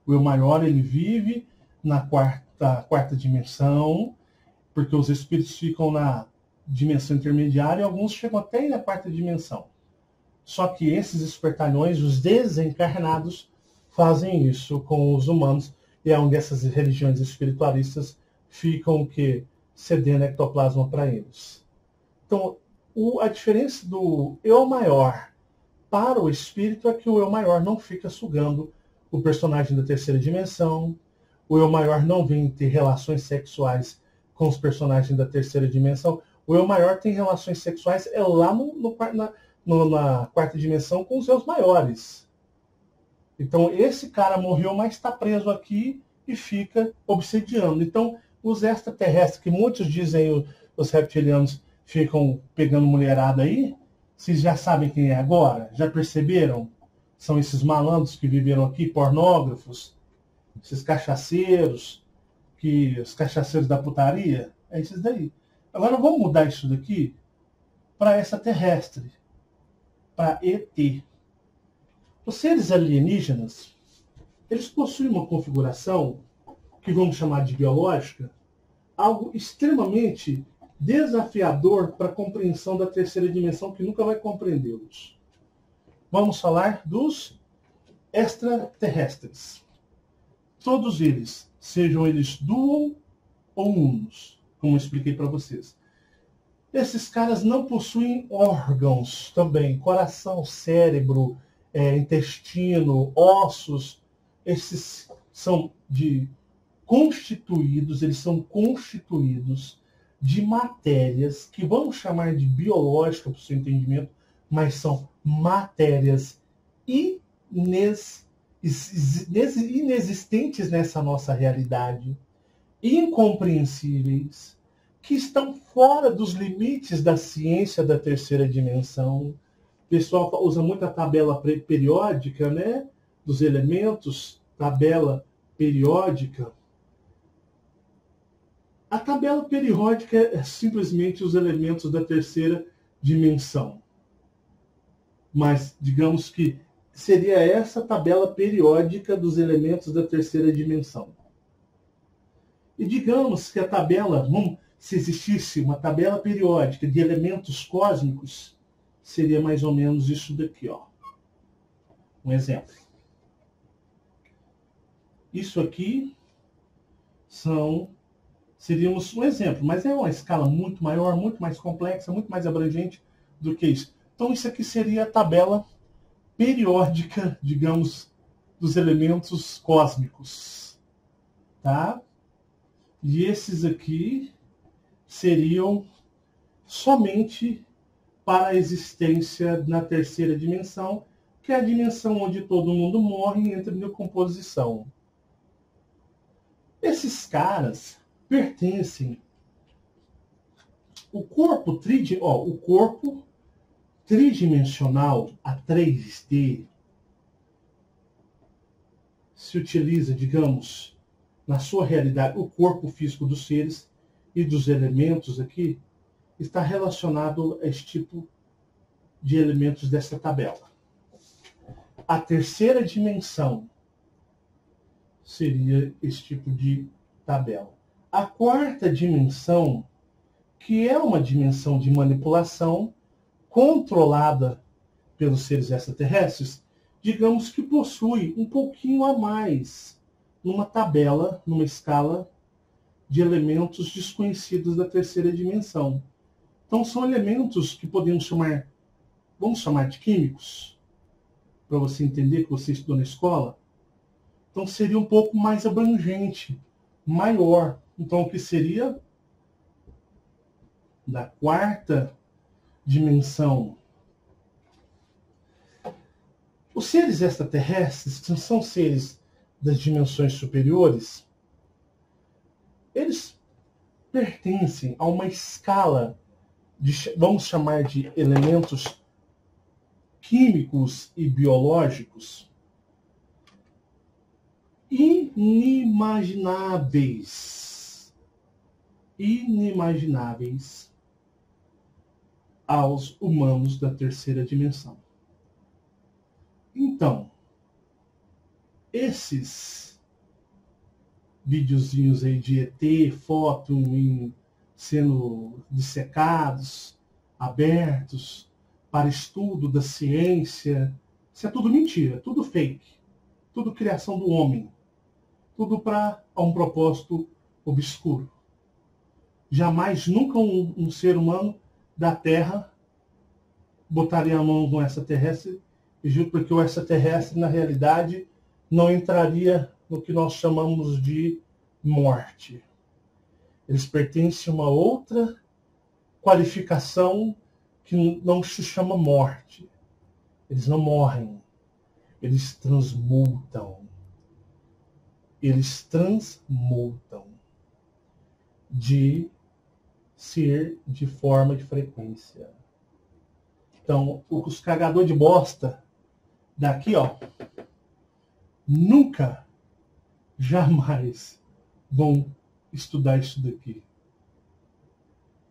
Speaker 1: O eu maior, ele vive na quarta dimensão, porque os espíritos ficam na dimensão intermediária e alguns chegam até na quarta dimensão. Só que esses espertalhões, os desencarnados, fazem isso com os humanos, e é onde essas religiões espiritualistas ficam cedendo ectoplasma para eles. Então, a diferença do eu maior para o espírito é que o eu maior não fica sugando o personagem da terceira dimensão, o eu maior não vem ter relações sexuais com os personagens da terceira dimensão, o eu maior tem relações sexuais lá na quarta dimensão com os seus maiores. Então, esse cara morreu, mas está preso aqui e fica obsediando. Então, os extraterrestres, que muitos dizem os reptilianos ficam pegando mulherada aí, vocês já sabem quem é agora? Já perceberam? São esses malandros que viveram aqui, pornógrafos, esses cachaceiros, os cachaceiros da putaria. É esses daí. Agora vamos mudar isso daqui para extraterrestre, para ET. Os seres alienígenas, eles possuem uma configuração que vamos chamar de biológica, algo extremamente desafiador para a compreensão da terceira dimensão, que nunca vai compreendê-los. Vamos falar dos extraterrestres. Todos eles, sejam eles dual ou unos, como eu expliquei para vocês. Esses caras não possuem órgãos também, coração, cérebro, intestino, ossos. Esses são eles são constituídos de matérias que vamos chamar de biológica para o seu entendimento, mas são matérias inexistentes nessa nossa realidade, incompreensíveis, que estão fora dos limites da ciência da terceira dimensão. O pessoal usa muito a tabela periódica, né, dos elementos, tabela periódica. A tabela periódica é simplesmente os elementos da terceira dimensão. Mas, digamos que seria essa tabela periódica dos elementos da terceira dimensão. E digamos que a tabela, se existisse uma tabela periódica de elementos cósmicos, seria mais ou menos isso daqui, ó. Um exemplo. Isso aqui seríamos um exemplo, mas é uma escala muito maior, muito mais complexa, muito mais abrangente do que isso. Então, isso aqui seria a tabela periódica, digamos, dos elementos cósmicos. Tá? E esses aqui seriam somente para a existência na terceira dimensão, que é a dimensão onde todo mundo morre e entra em decomposição. Esses caras pertencem. O corpo tridimensional, a 3D, se utiliza, digamos, na sua realidade, o corpo físico dos seres e dos elementos aqui está relacionado a esse tipo de elementos dessa tabela. A terceira dimensão seria esse tipo de tabela. A quarta dimensão, que é uma dimensão de manipulação controlada pelos seres extraterrestres, digamos que possui um pouquinho a mais numa tabela, numa escala de elementos desconhecidos da terceira dimensão. Então são elementos que vamos chamar de químicos, para você entender que você estudou na escola. Então seria um pouco mais abrangente, maior. Então o que seria da quarta dimensão? Os seres extraterrestres, que são seres das dimensões superiores, eles pertencem a uma escala vamos chamar de elementos químicos e biológicos inimagináveis aos humanos da terceira dimensão. Então, esses videozinhos aí de ET, foto sendo dissecados, abertos para estudo da ciência. Isso é tudo mentira, tudo fake, tudo criação do homem, tudo para um propósito obscuro. Jamais, nunca um ser humano da Terra botaria a mão no extraterrestre, porque o extraterrestre, na realidade, não entraria no que nós chamamos de morte. Eles pertencem a uma outra qualificação que não se chama morte. Eles não morrem. Eles transmutam. Eles transmutam de ser de forma de frequência. Então, os cagadores de bosta daqui, ó, nunca, jamais vão estudar isso daqui.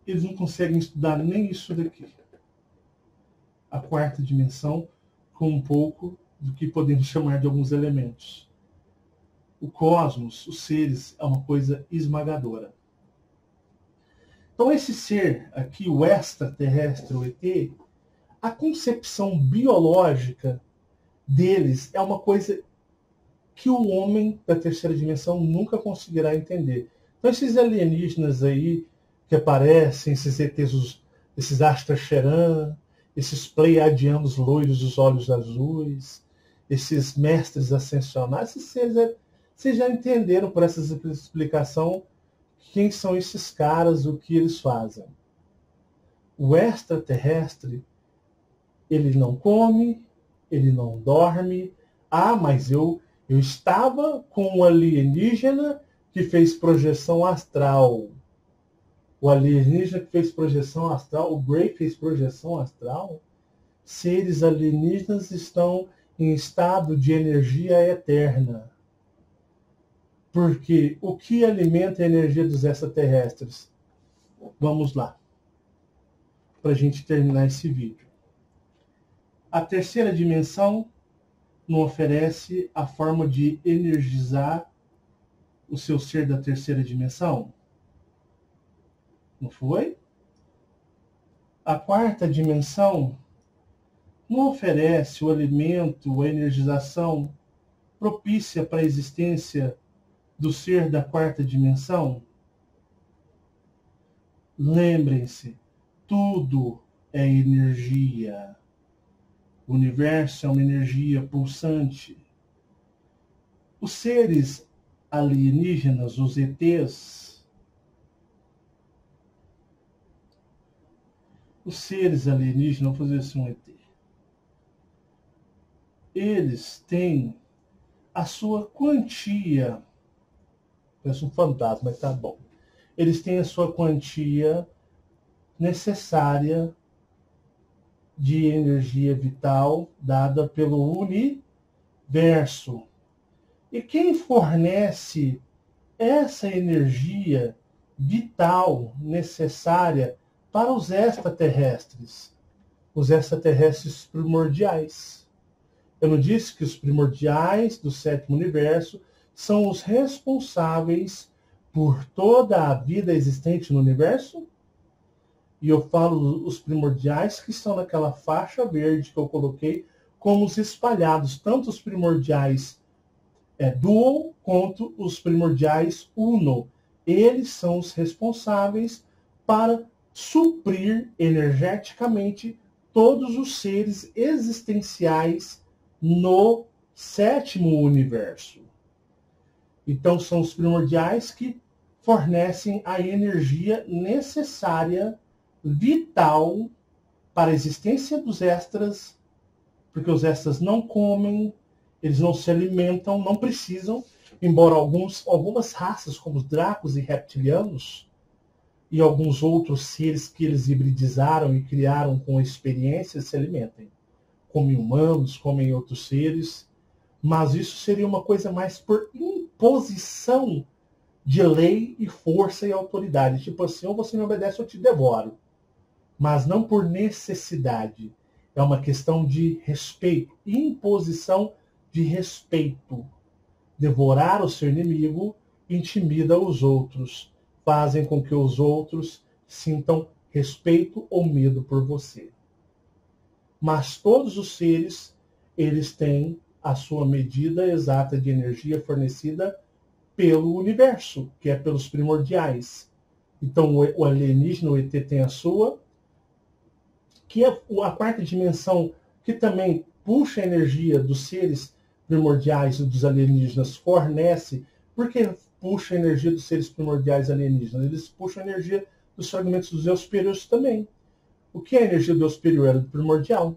Speaker 1: Eles não conseguem estudar nem isso daqui. A quarta dimensão, com um pouco do que podemos chamar de alguns elementos. O cosmos, os seres, é uma coisa esmagadora. Então, esse ser aqui, o extraterrestre, o ET, a concepção biológica deles é uma coisa que o homem da terceira dimensão nunca conseguirá entender. Então, esses alienígenas aí que aparecem, esses ETs, esses Astacheran, esses pleiadianos loiros dos olhos azuis, esses mestres ascensionais, esses seres, vocês já entenderam por essa explicação quem são esses caras, o que eles fazem. O extraterrestre, ele não come, ele não dorme. Ah, mas eu estava com um alienígena que fez projeção astral. O alienígena que fez projeção astral, o Gray fez projeção astral. Seres alienígenas estão em estado de energia eterna. Porque o que alimenta a energia dos extraterrestres? Vamos lá, para a gente terminar esse vídeo. A terceira dimensão não oferece a forma de energizar o seu ser da terceira dimensão? Não foi? A quarta dimensão não oferece o alimento, a energização propícia para a existência do ser da quarta dimensão? Lembrem-se, tudo é energia. O universo é uma energia pulsante. Os seres alienígenas, os ETs, vamos fazer assim um ET. Eles têm a sua quantia, parece um fantasma, mas tá bom. Eles têm a sua quantia necessária de energia vital dada pelo universo. E quem fornece essa energia vital necessária para os extraterrestres? Os extraterrestres primordiais. Eu não disse que os primordiais do sétimo universo são os responsáveis por toda a vida existente no universo? E eu falo os primordiais que estão naquela faixa verde que eu coloquei como os espalhados, tanto os primordiais dual quanto os primordiais uno. Eles são os responsáveis para suprir energeticamente todos os seres existenciais no sétimo universo. Então, são os primordiais que fornecem a energia necessária, vital, para a existência dos extras, porque os extras não comem, eles não se alimentam, não precisam, embora algumas raças, como os dracos e reptilianos, e alguns outros seres que eles hibridizaram e criaram com experiência, se alimentem. Comem humanos, comem outros seres, mas isso seria uma coisa mais por imposição de lei e força e autoridade. Tipo assim, ou você me obedece ou eu te devoro. Mas não por necessidade. É uma questão de respeito, imposição de respeito. Devorar o seu inimigo intimida os outros, fazem com que os outros sintam respeito ou medo por você. Mas todos os seres, eles têm a sua medida exata de energia fornecida pelo universo, que é pelos primordiais. Então, o alienígena, o ET, tem a sua, que é a quarta dimensão, que também puxa a energia dos seres primordiais e dos alienígenas, fornece. Por que puxa a energia dos seres primordiais alienígenas? Eles puxam a energia dos fragmentos dos eu superiores também. O que é a energia do eu superior? É do primordial.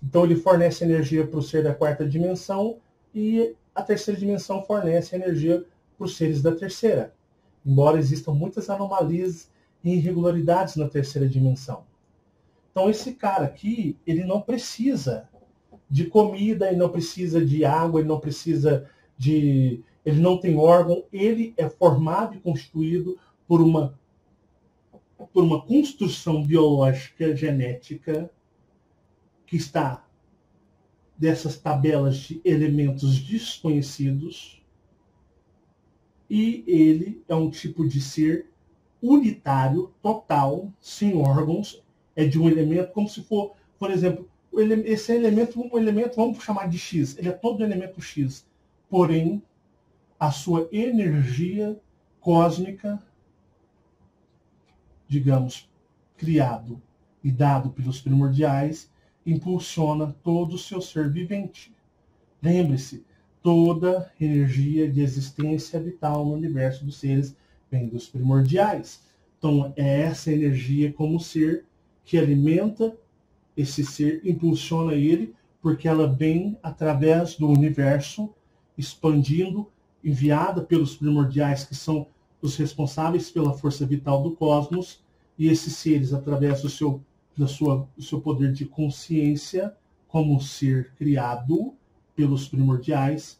Speaker 1: Então, ele fornece energia para o ser da quarta dimensão e a terceira dimensão fornece energia para os seres da terceira. Embora existam muitas anomalias e irregularidades na terceira dimensão. Então, esse cara aqui, ele não precisa de comida, ele não precisa de água, ele não precisa de... Ele não tem órgão, ele é formado e constituído por uma construção biológica, genética, que está dessas tabelas de elementos desconhecidos, e ele é um tipo de ser unitário, total, sem órgãos, é de um elemento, como se for, por exemplo, esse elemento, um elemento, vamos chamar de X, ele é todo elemento X, porém, a sua energia cósmica, digamos, criado e dado pelos primordiais, impulsiona todo o seu ser vivente. Lembre-se, toda energia de existência vital no universo dos seres vem dos primordiais. Então, é essa energia como ser que alimenta esse ser, impulsiona ele, porque ela vem através do universo, expandindo, enviada pelos primordiais, que são os responsáveis pela força vital do cosmos, e esses seres, através do seu poder de consciência, como ser criado pelos primordiais,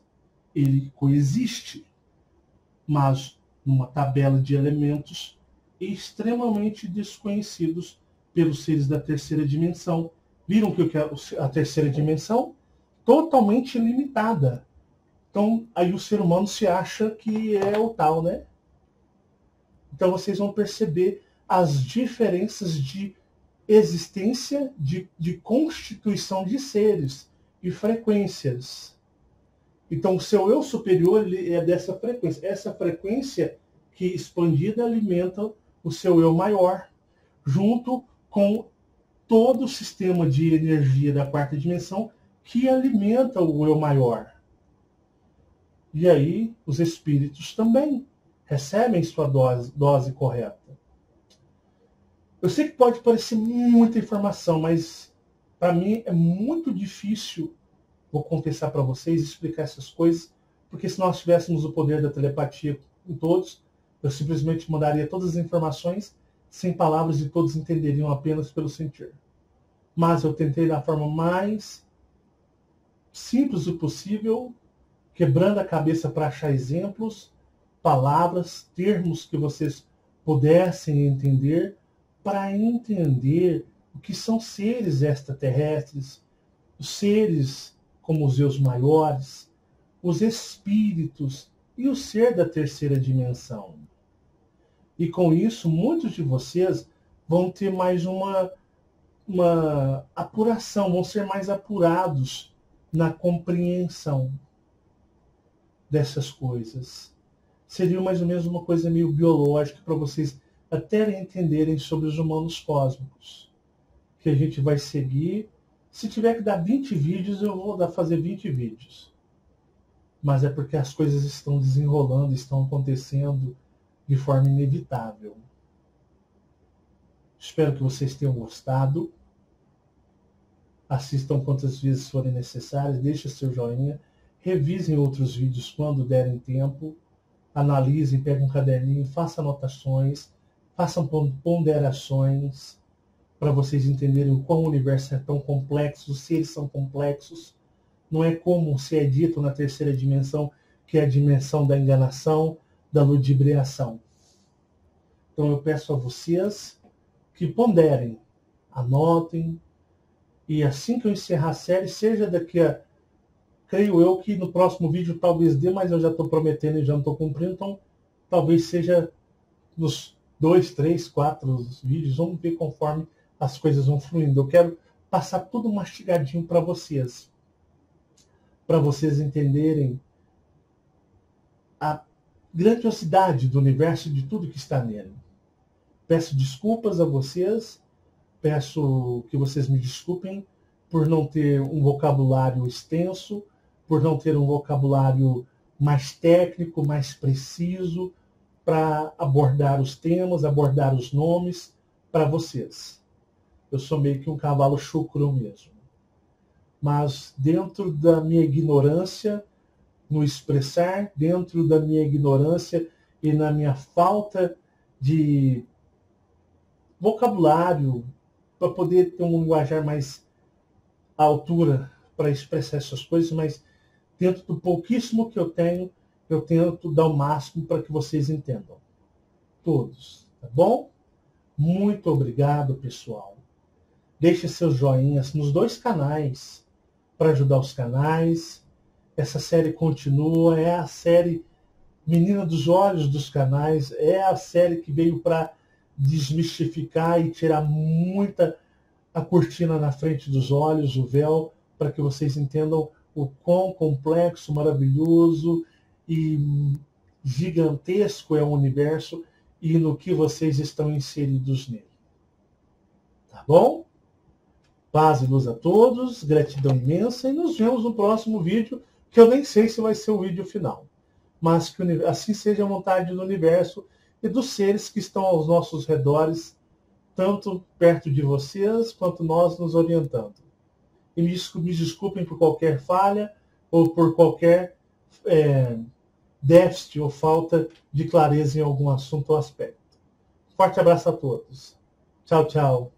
Speaker 1: ele coexiste, mas numa tabela de elementos extremamente desconhecidos pelos seres da terceira dimensão. Viram que a terceira dimensão? Totalmente limitada. Então, aí o ser humano se acha que é o tal, né? Então, vocês vão perceber as diferenças de existência, de constituição de seres e frequências. Então, o seu eu superior ele é dessa frequência. Essa frequência que expandida alimenta o seu eu maior, junto com todo o sistema de energia da quarta dimensão que alimenta o eu maior. E aí, os espíritos também recebem sua dose correta. Eu sei que pode parecer muita informação, mas para mim é muito difícil, vou confessar para vocês, explicar essas coisas, porque se nós tivéssemos o poder da telepatia em todos, eu simplesmente mandaria todas as informações sem palavras e todos entenderiam apenas pelo sentir. Mas eu tentei da forma mais simples o possível, quebrando a cabeça para achar exemplos, palavras, termos que vocês pudessem entender, para entender o que são seres extraterrestres, os seres como os eus maiores, os espíritos e o ser da terceira dimensão. E com isso, muitos de vocês vão ter mais uma apuração, vão ser mais apurados na compreensão dessas coisas. Seria mais ou menos uma coisa meio biológica para vocês até entenderem sobre os humanos cósmicos. Que a gente vai seguir. Se tiver que dar 20 vídeos, eu vou fazer 20 vídeos. Mas é porque as coisas estão desenrolando, estão acontecendo de forma inevitável. Espero que vocês tenham gostado. Assistam quantas vezes forem necessárias, deixem seu joinha, revisem outros vídeos quando derem tempo, analisem, peguem um caderninho, façam anotações, façam ponderações para vocês entenderem o quão o universo é tão complexo, os seres são complexos. Não é como se é dito na terceira dimensão, que é a dimensão da enganação, da ludibriação. Então eu peço a vocês que ponderem, anotem, e assim que eu encerrar a série, seja daqui a... Creio eu que no próximo vídeo talvez dê, mas eu já estou prometendo e já não estou cumprindo, então talvez seja nos 2, 3, 4 vídeos. Vamos ver conforme as coisas vão fluindo. Eu quero passar tudo mastigadinho para vocês entenderem a grandiosidade do universo e de tudo que está nele. Peço desculpas a vocês, peço que vocês me desculpem por não ter um vocabulário extenso, por não ter um vocabulário mais técnico, mais preciso, para abordar os temas, abordar os nomes para vocês. Eu sou meio que um cavalo chucro mesmo. Mas dentro da minha ignorância no expressar, dentro da minha ignorância e na minha falta de vocabulário para poder ter um linguajar mais à altura para expressar essas coisas, mas dentro do pouquíssimo que eu tenho, eu tento dar o máximo para que vocês entendam. Todos, tá bom? Muito obrigado, pessoal. Deixe seus joinhas nos 2 canais para ajudar os canais. Essa série continua, é a série Menina dos Olhos dos canais, é a série que veio para desmistificar e tirar muita a cortina na frente dos olhos, o véu, para que vocês entendam o quão complexo, maravilhoso e gigantesco é o universo e no que vocês estão inseridos nele. Tá bom? Paz e luz a todos, gratidão imensa e nos vemos no próximo vídeo, que eu nem sei se vai ser o vídeo final, mas que assim seja a vontade do universo e dos seres que estão aos nossos redores, tanto perto de vocês, quanto nós nos orientando. E me desculpem por qualquer falha ou por qualquer déficit ou falta de clareza em algum assunto ou aspecto. Forte abraço a todos. Tchau, tchau.